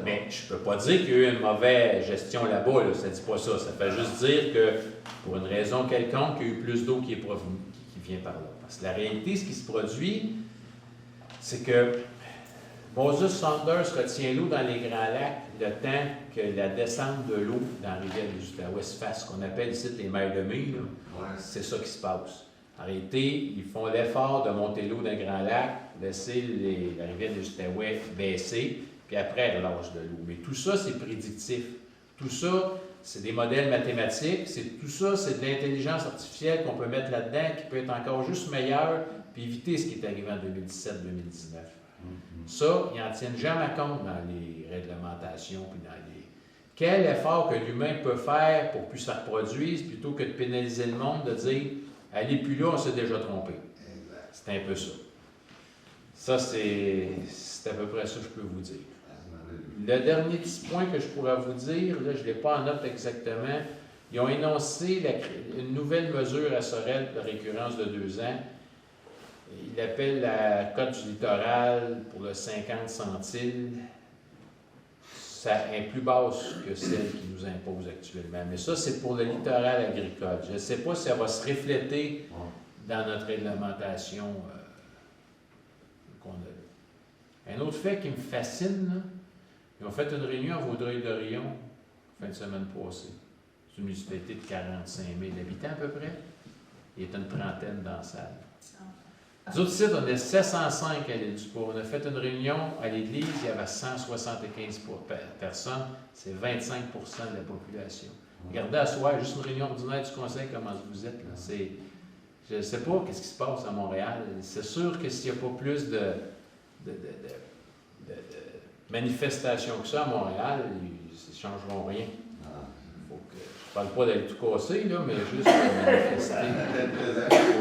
Mais je ne peux pas dire qu'il y a eu une mauvaise gestion là-bas, là, ça ne dit pas ça. Ça fait juste dire que, pour une raison quelconque, il y a eu plus d'eau qui vient par là. Parce que la réalité, ce qui se produit, c'est que Moses-Saunders retient l'eau dans les Grands Lacs le temps que la descente de l'eau dans la rivière des Outaouais se fasse, ce qu'on appelle ici les mers de mai. C'est ça qui se passe. En réalité, ils font l'effort de monter l'eau dans les Grands Lacs, laisser la rivière des Outaouais baisser, puis après, elle relâche de l'eau. Mais tout ça, c'est prédictif. Tout ça, c'est des modèles mathématiques. Tout ça, c'est de l'intelligence artificielle qu'on peut mettre là-dedans, qui peut être encore juste meilleure, puis éviter ce qui est arrivé en 2017-2019. Ça, ils n'en tiennent jamais compte dans les réglementations. Puis dans les... Quel effort que l'humain peut faire pour que ça se reproduise, plutôt que de pénaliser le monde, de dire « allez plus là, on s'est déjà trompé ». C'est un peu ça. Ça, c'est à peu près ça que je peux vous dire. Le dernier petit point que je pourrais vous dire, là, je ne l'ai pas en note exactement, ils ont énoncé une nouvelle mesure à Sorel de récurrence de 2 ans. Il appelle la cote du littoral pour le 50 centiles. ça est plus basse que celle qui nous impose actuellement. Mais ça, c'est pour le littoral agricole. Je ne sais pas si ça va se refléter dans notre réglementation qu'on a là. Un autre fait qui me fascine, là, ils ont fait une réunion à Vaudreuil-Dorion fin de semaine passée. C'est une municipalité de 45 000 habitants à peu près. Il y a une trentaine dans la salle. Nous autres, ici, on est 705 à l'île du Port. On a fait une réunion à l'église, il y avait 175 personnes. C'est 25 de la population. Regardez à soir, juste une réunion ordinaire du conseil, comment vous êtes. Là. Je ne sais pas qu'est-ce qui se passe à Montréal. C'est sûr que s'il n'y a pas plus de manifestations que ça à Montréal, ils ne changeront rien. Je ne parle pas d'être tout cassé, là, mais juste de manifester.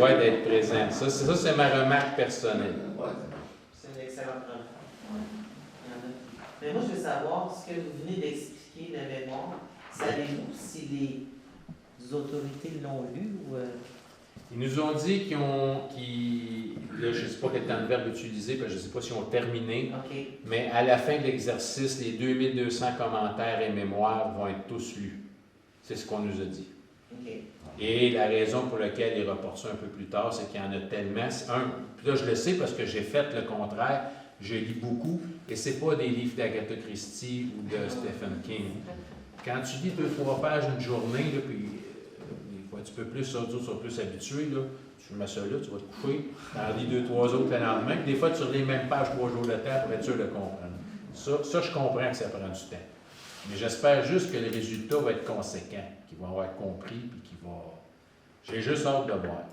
Oui, d'être présent. Ça, c'est ma remarque personnelle. C'est une excellente remarque. Mais moi, je veux savoir, ce que vous venez d'expliquer, la mémoire, savez-vous si les autorités l'ont lu ou... Ils nous ont dit là, je ne sais pas quel temps de verbe utiliser, parce que je ne sais pas si on terminé, OK. mais à la fin de l'exercice, les 2200 commentaires et mémoires vont être tous lus. C'est ce qu'on nous a dit. OK. Et la raison pour laquelle ils reportent ça un peu plus tard, c'est qu'il y en a tellement. Puis là, je le sais parce que j'ai fait le contraire. Je lis beaucoup, et ce n'est pas des livres d'Agatha Christie ou de Stephen King. Quand tu lis 2-3 pages une journée, là, puis des fois tu peux plus, ça, d'autres sont plus habitués, là, tu mets ça là, tu vas te coucher, tu en lis 2-3 autres le lendemain, puis des fois tu relis les mêmes pages 3 jours de temps pour être sûr de comprendre. Ça, je comprends que ça prend du temps. Mais j'espère juste que le résultat va être conséquent, qu'ils vont avoir compris, puis qu'ils vont... J'ai juste hâte de voir.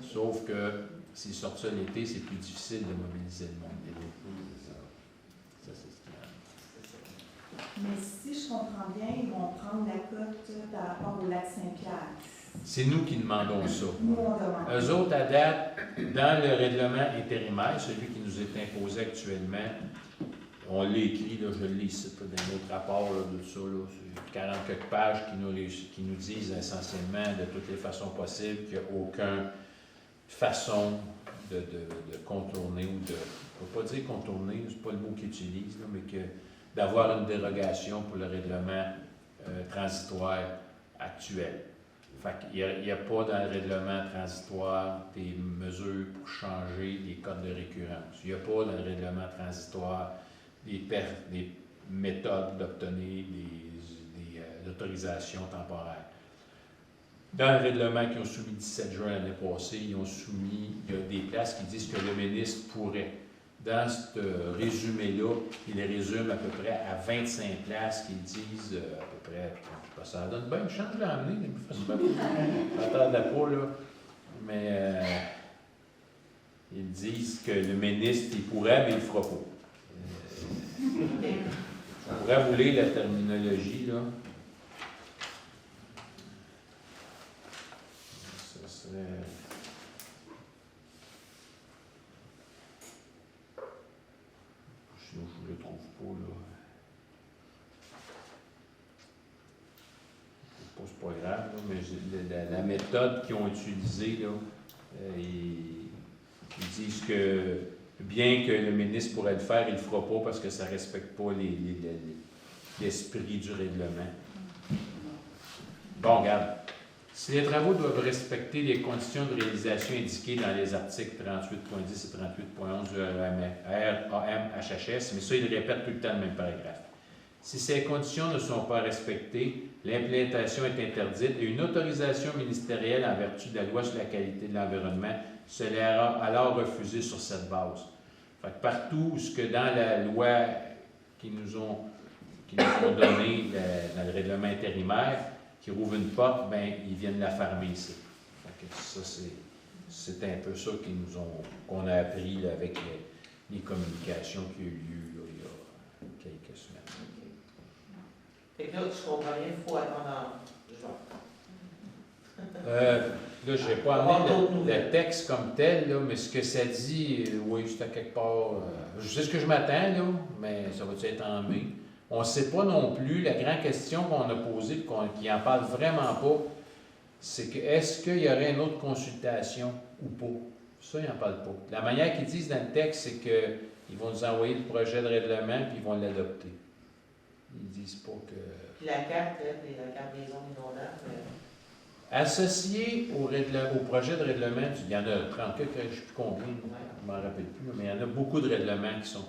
Sauf que s'ils sortent ça l'été, c'est plus difficile de mobiliser le monde. Ça, c'est ce qu'il y a. Mais si je comprends bien, ils vont prendre la cote par rapport au lac Saint-Pierre. C'est nous qui demandons ça. Nous, on demande. Eux autres, à date, dans le règlement intérimaire, celui qui nous est imposé actuellement, on l'a écrit, là, je le lis ici, là, dans notre rapport là, de ça, là, c'est 40 quelques pages qui nous disent essentiellement de toutes les façons possibles qu'il n'y a aucune façon de contourner ou de... Je ne vais pas dire contourner, c'est pas le mot qu'ils utilisent, là, mais que d'avoir une dérogation pour le règlement transitoire actuel. Fait qu'il n'y a pas dans le règlement transitoire des mesures pour changer les codes de récurrence. Il n'y a pas dans le règlement transitoire des méthodes d'obtenir des autorisations temporaires. Dans le règlement qu'ils ont soumis le 17 juin l'année passée, il y a des places qui disent que le ministre pourrait. Dans ce résumé-là, il les résume à peu près à 25 places qui disent à peu près, ça donne bien, je change l'emmener, je m'attendais pas, là. Mais ils disent que le ministre, il pourrait, mais il ne le fera pas. On pourrait vous lire la terminologie, là. Ça serait... Sinon, je ne le trouve pas, là. C'est pas grave, là, mais la méthode qu'ils ont utilisée, là, ils disent que bien que le ministre pourrait le faire, il ne le fera pas parce que ça ne respecte pas l'esprit du règlement. Bon, regarde. Si les travaux doivent respecter les conditions de réalisation indiquées dans les articles 38.10 et 38.11 du RAMHS, mais ça, il répète tout le temps le même paragraphe. Si ces conditions ne sont pas respectées, l'implantation est interdite et une autorisation ministérielle en vertu de la loi sur la qualité de l'environnement sera alors refusée sur cette base. Fait que partout ce que dans la loi qui nous ont donnée dans le règlement intérimaire, qui rouvre une porte, bien, ils viennent la fermer ici. Fait que ça, c'est un peu ça qu'on a appris là, avec les communications qui ont eu lieu là, il y a quelques semaines. Fait que là, je comprends rien, il faut attendre en juin. Là, je n'ai pas amené le texte comme tel, là, mais ce que ça dit, oui, c'est à quelque part. Je sais ce que je m'attends, là, mais ça va être en mai. On ne sait pas non plus. La grande question qu'on a posée, qui n'en parle vraiment pas, c'est que est-ce qu'il y aurait une autre consultation ou pas? Ça, ils n'en parlent pas. La manière qu'ils disent dans le texte, c'est qu'ils vont nous envoyer le projet de règlement puis ils vont l'adopter. Ils disent pas que... Puis la carte, la carte des zones inondables, Associé au projet de règlement, il y en a 30, je ne sais plus combien, je ne m'en rappelle plus, mais il y en a beaucoup de règlements qui sont...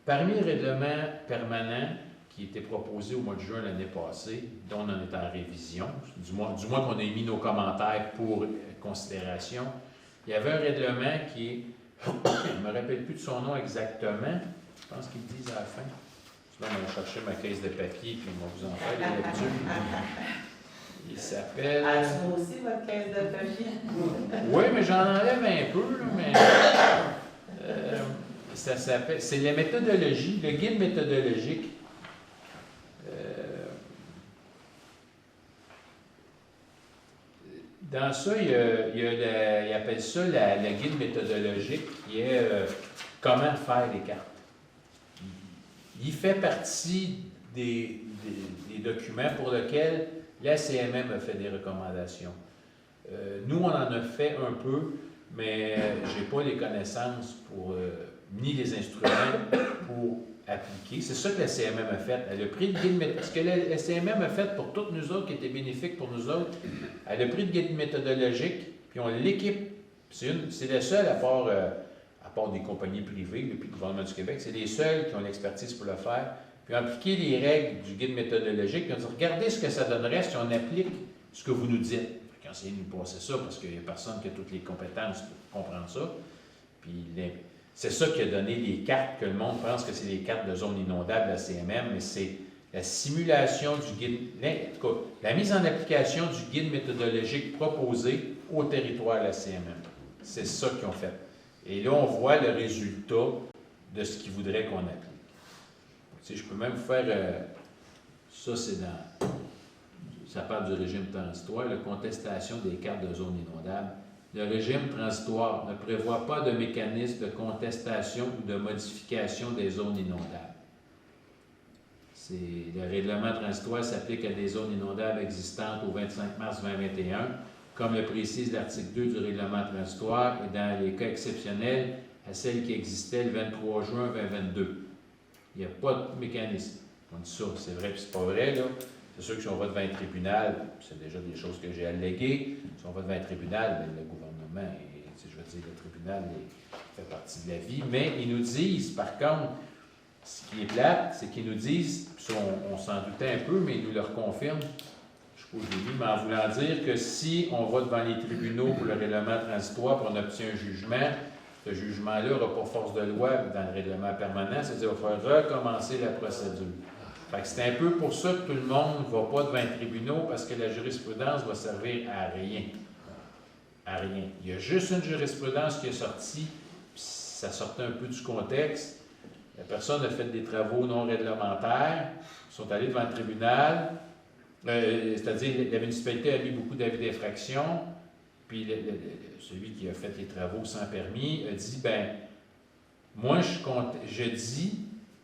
Parmi les règlements permanents qui étaient proposés au mois de juin l'année passée, dont on en est en révision, du moins qu'on ait mis nos commentaires pour considération, il y avait un règlement qui est... je ne me rappelle plus de son nom exactement, je pense qu'ils disent à la fin. Là, on va chercher ma caisse de papier, puis on va vous en faire des lectures. Il s'appelle... as-tu aussi votre caisse de papier? Oui, mais j'en enlève un peu, là, mais... ça s'appelle... C'est la méthodologie, le guide méthodologique. Dans ça, il appelle ça le guide méthodologique, qui est comment faire les cartes. Il fait partie des documents pour lesquels la CMM a fait des recommandations. Nous, on en a fait un peu, mais je n'ai pas les connaissances ni les instruments pour appliquer. C'est ça que la CMM a fait. Elle a pris le guide, ce que la CMM a fait pour toutes nous autres, qui était bénéfique pour nous autres, elle a pris le guide méthodologique, puis on l'équipe. C'est le seul, à part des compagnies privées, puis le gouvernement du Québec, c'est les seuls qui ont l'expertise pour le faire, puis appliquer les règles du guide méthodologique, puis on dit, regardez ce que ça donnerait si on applique ce que vous nous dites. Quand essayez de nous passer ça, parce qu'il n'y a personne qui a toutes les compétences pour comprendre ça. Puis c'est ça qui a donné les cartes, que le monde pense que c'est les cartes de zone inondable de la CMM, mais c'est la simulation du guide, en tout cas, la mise en application du guide méthodologique proposé au territoire de la CMM. C'est ça qu'ils ont fait. Et là, on voit le résultat de ce qu'ils voudraient qu'on applique. Tu sais, je peux même vous faire... ça, c'est dans... Ça parle du régime transitoire, la contestation des cartes de zone inondable. Le régime transitoire ne prévoit pas de mécanisme de contestation ou de modification des zones inondables. Le règlement transitoire s'applique à des zones inondables existantes au 25 mars 2021, comme le précise l'article 2 du règlement transitoire, et dans les cas exceptionnels, à celles qui existaient le 23 juin 2022. Il n'y a pas de mécanisme. On dit ça, c'est vrai, puis c'est pas vrai, là. C'est sûr que si on va devant un tribunal, c'est déjà des choses que j'ai alléguées. Si on va devant un tribunal, bien, le gouvernement, je veux dire, le tribunal fait partie de la vie. Mais ils nous disent, par contre, ce qui est plate, c'est qu'ils nous disent, puis on s'en doutait un peu, mais ils nous le reconfirment, je sais pas où je l'ai mis, mais en voulant dire que si on va devant les tribunaux pour le règlement transitoire, pour on obtient un jugement, ce jugement-là n'aura pas force de loi dans le règlement permanent, c'est-à-dire qu'il va falloir recommencer la procédure. Fait que c'est un peu pour ça que tout le monde ne va pas devant les tribunaux, parce que la jurisprudence va servir à rien. À rien. Il y a juste une jurisprudence qui est sortie, puis ça sortait un peu du contexte. La personne a fait des travaux non réglementaires, ils sont allés devant le tribunal, c'est-à-dire la municipalité a mis beaucoup d'avis d'infraction, puis celui qui a fait les travaux sans permis a dit, ben moi je dis,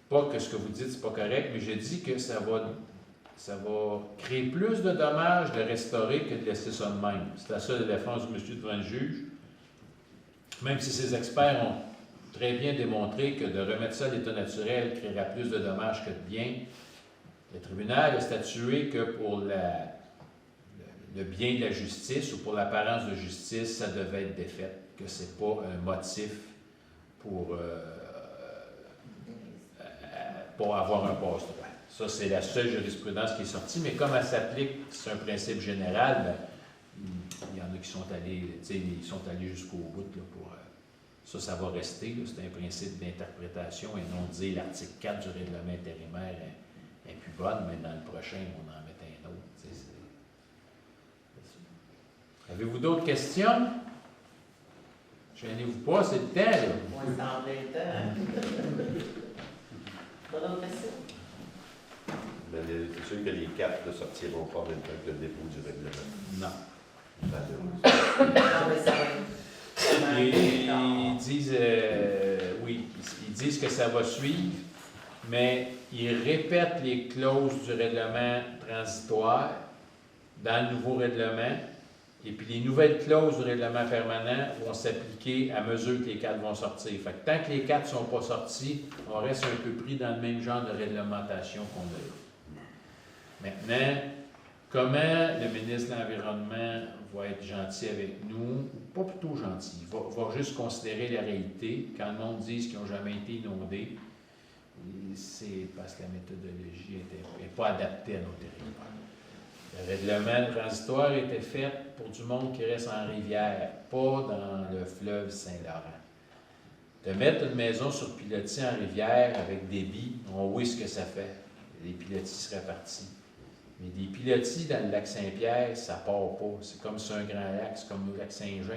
pas que ce que vous dites, c'est pas correct, mais je dis que ça va créer plus de dommages de restaurer que de laisser ça de même. C'est la seule défense du monsieur devant le juge. Même si ces experts ont très bien démontré que de remettre ça à l'état naturel créera plus de dommages que de bien, le tribunal a statué que pour le bien de la justice ou pour l'apparence de justice, ça devait être défait, que ce n'est pas un motif pour avoir un passe-droit. Ça, c'est la seule jurisprudence qui est sortie, mais comme elle s'applique, c'est un principe général, ben, il y en a qui sont allés jusqu'au bout là, pour... ça va rester. C'est un principe d'interprétation et non dire l'article 4 du règlement intérimaire est plus bonne, mais dans le prochain, on en met un autre. Avez-vous d'autres questions? Gênez-vous pas, c'est le temps, là. On est en plein temps. Pas d'autres questions? Ben, c'est sûr que les cartes ne sortiront pas en même temps que le dépôt du règlement. Non. Non, mais ça va être... Ils disent, oui, ils disent que ça va suivre, mais ils répètent les clauses du règlement transitoire dans le nouveau règlement. Et puis les nouvelles clauses du règlement permanent vont s'appliquer à mesure que les 4 vont sortir. Fait que tant que les 4 ne sont pas sortis, on reste un peu pris dans le même genre de réglementation qu'on a eu. Maintenant, comment le ministre de l'Environnement va être gentil avec nous, pas plutôt gentil, va juste considérer la réalité. Quand le monde dit qu'ils n'ont jamais été inondés, c'est parce que la méthodologie n'est pas adaptée à nos territoires. Le règlement transitoire était fait pour du monde qui reste en rivière, pas dans le fleuve Saint-Laurent. De mettre une maison sur pilotis en rivière avec débit, on voit ce que ça fait. Les pilotis seraient partis. Mais des pilotis dans le lac Saint-Pierre, ça part pas. C'est comme sur un grand lac, c'est comme le lac Saint-Jean.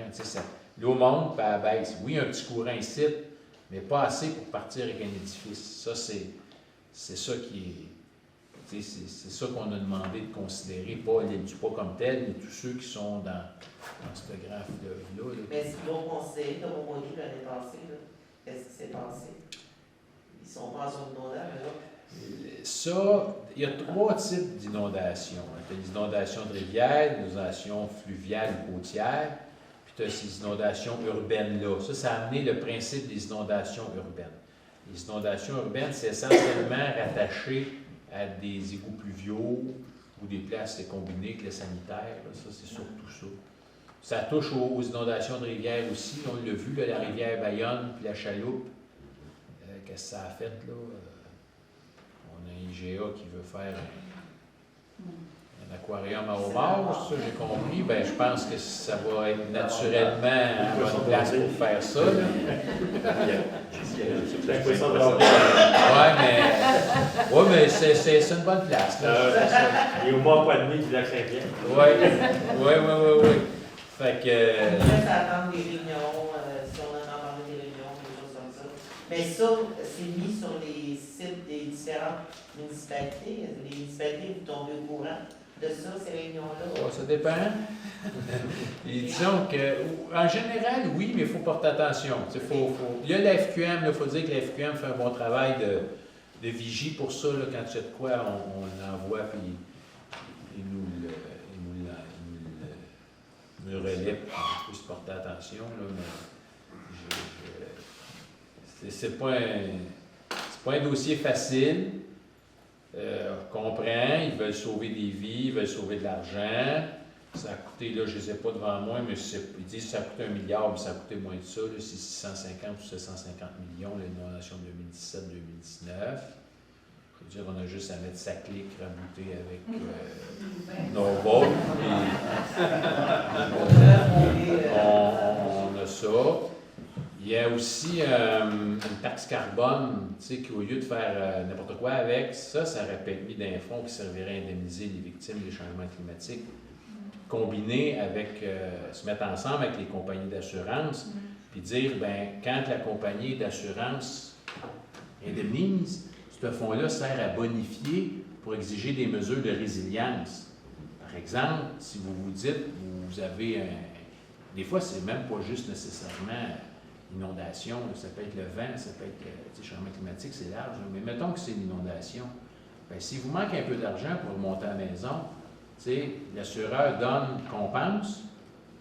L'eau monte puis elle baisse. Oui, un petit courant ici, mais pas assez pour partir avec un édifice. Ça, c'est ça qui est. C'est ça qu'on a demandé de considérer, pas l'île du Pas comme telle, mais tous ceux qui sont dans ce grand fleuve-là. Mais ce qu'ils vont considérer, comme on a vu l'année passée, qu'est-ce qui s'est passé? Ils sont pas en zone inondable, là? Ça, il y a 3 types d'inondations. Tu as les inondations de rivière, les inondations fluviales ou côtières, puis tu as ces inondations urbaines-là. Ça a amené le principe des inondations urbaines. Les inondations urbaines, c'est essentiellement rattaché à des égouts pluviaux ou des places combinées avec le sanitaire. Là. Ça, c'est surtout ça. Ça touche aux inondations de rivière aussi. On l'a vu, là, la rivière Bayonne puis la Chaloupe. Qu'est-ce que ça a fait, là? On a un IGA qui veut faire un aquarium à homard, ça, j'ai compris. Ben, je pense que ça va être naturellement à bonne place pour faire ça. Oui, mais c'est une bonne place. Il est au mois pas demi du lac Saint-Pierre. Oui. Fait que. Après, ça attend des réunions, si on en a parlé des réunions, des choses comme ça. Mais ça, c'est mis sur les sites des différentes municipalités. Les municipalités, vous tombez au courant de ça, ces réunions-là? Ça dépend. Et disons que, en général, oui, mais il faut porter attention. Il y a la FQM, il faut dire que la FQM fait un bon travail de vigie pour ça. Là, quand il y a de quoi, on l'envoie puis il nous le relève pour qu'on puisse porter attention. Là, mais c'est pas un dossier facile. On comprend, ils veulent sauver des vies, ils veulent sauver de l'argent. Ça a coûté, là, je ne les ai pas devant moi, mais ils disent que ça a coûté 1 milliard, mais ça a coûté moins de ça. C'est 650 ou 750 millions, l'inondation 2017-2019. Je veux dire, on a juste à mettre sa clique raboutée avec nos votes. On a ça. Il y a aussi une taxe carbone, tu sais, qu'au lieu de faire n'importe quoi avec, ça aurait permis d'un fonds qui servirait à indemniser les victimes des changements climatiques, combiné avec, se mettre ensemble avec les compagnies d'assurance, puis dire, ben quand la compagnie d'assurance indemnise, ce fonds-là sert à bonifier pour exiger des mesures de résilience. Par exemple, si vous vous dites, vous avez des fois, c'est même pas juste nécessairement inondation, ça peut être le vent, ça peut être le changement climatique, c'est large, mais mettons que c'est une inondation. Bien, s'il vous manque un peu d'argent pour remonter à la maison, l'assureur compense,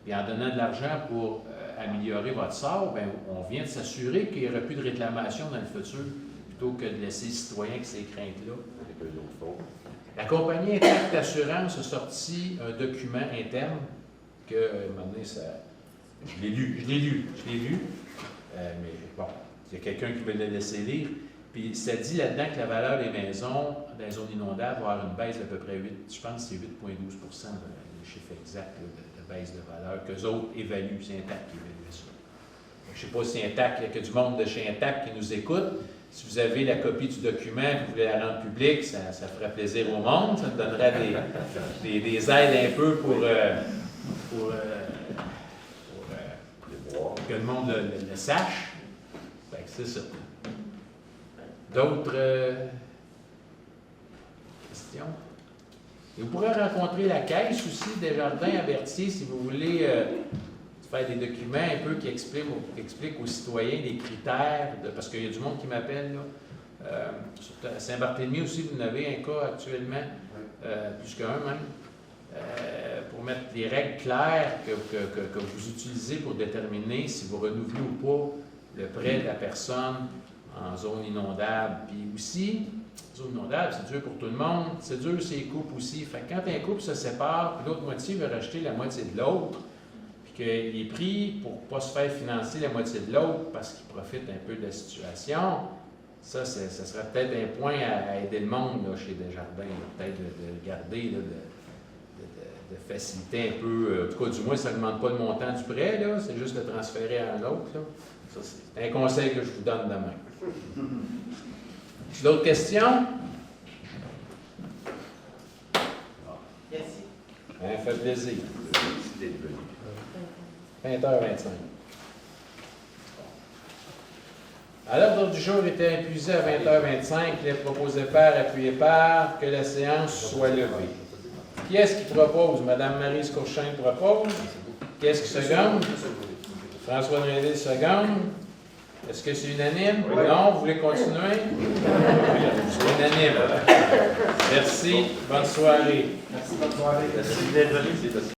puis en donnant de l'argent pour améliorer votre sort, bien, on vient de s'assurer qu'il n'y aurait plus de réclamation dans le futur, plutôt que de laisser les citoyens avec ces craintes-là. La compagnie Intact d'assurance a sorti un document interne que, à un moment donné, je l'ai lu. Mais bon, il y a quelqu'un qui me l'a laissé lire. Puis ça dit là-dedans que la valeur des maisons dans les zones inondables va avoir une baisse d'à peu près 8, je pense que c'est 8,12 le chiffre exact de baisse de valeur qu'eux autres évaluent. C'est Intact qui évalue ça. Je ne sais pas si Intact, il y a que du monde de chez Intact qui nous écoute. Si vous avez la copie du document et que vous voulez la rendre publique, ça ferait plaisir au monde. Ça nous donnerait des aides un peu pour que le monde le sache. Fait que c'est ça. D'autres questions? Et vous pourrez rencontrer la caisse aussi des jardins à Berthier si vous voulez faire des documents un peu qui expliquent aux citoyens des critères, parce qu'il y a du monde qui m'appelle. À Saint-Barthélemy aussi, vous en avez un cas actuellement, plus qu'un même. pour mettre des règles claires que vous utilisez pour déterminer si vous renouvelez ou pas le prêt de la personne en zone inondable. Puis aussi, zone inondable, c'est dur pour tout le monde, c'est dur c'est les couples aussi. Fait que quand un couple se sépare, puis l'autre moitié veut racheter la moitié de l'autre, puis qu'il est pris pour ne pas se faire financer la moitié de l'autre parce qu'il profite un peu de la situation, ça serait peut-être un point à aider le monde là, chez Desjardins, peut-être de garder, là, de faciliter un peu, en tout cas du moins ça ne demande pas le montant du prêt, là, c'est juste le transférer à un autre. Là. Ça, c'est un conseil que je vous donne demain. D'autres questions? Merci. Hein, fait plaisir. Merci d'être venu. 20h25. À l'ordre du jour était épuisé à 20h25, les proposés par, appuyés par, que la séance soit levée. Qui est-ce qui propose? Madame Marie Scourchain propose. Qui est-ce qui seconde? François Drélé seconde. Est-ce que c'est unanime? Oui. Non? Vous voulez continuer? C'est unanime. Merci. Bonne soirée. Merci, bonne soirée. Merci d'être venu.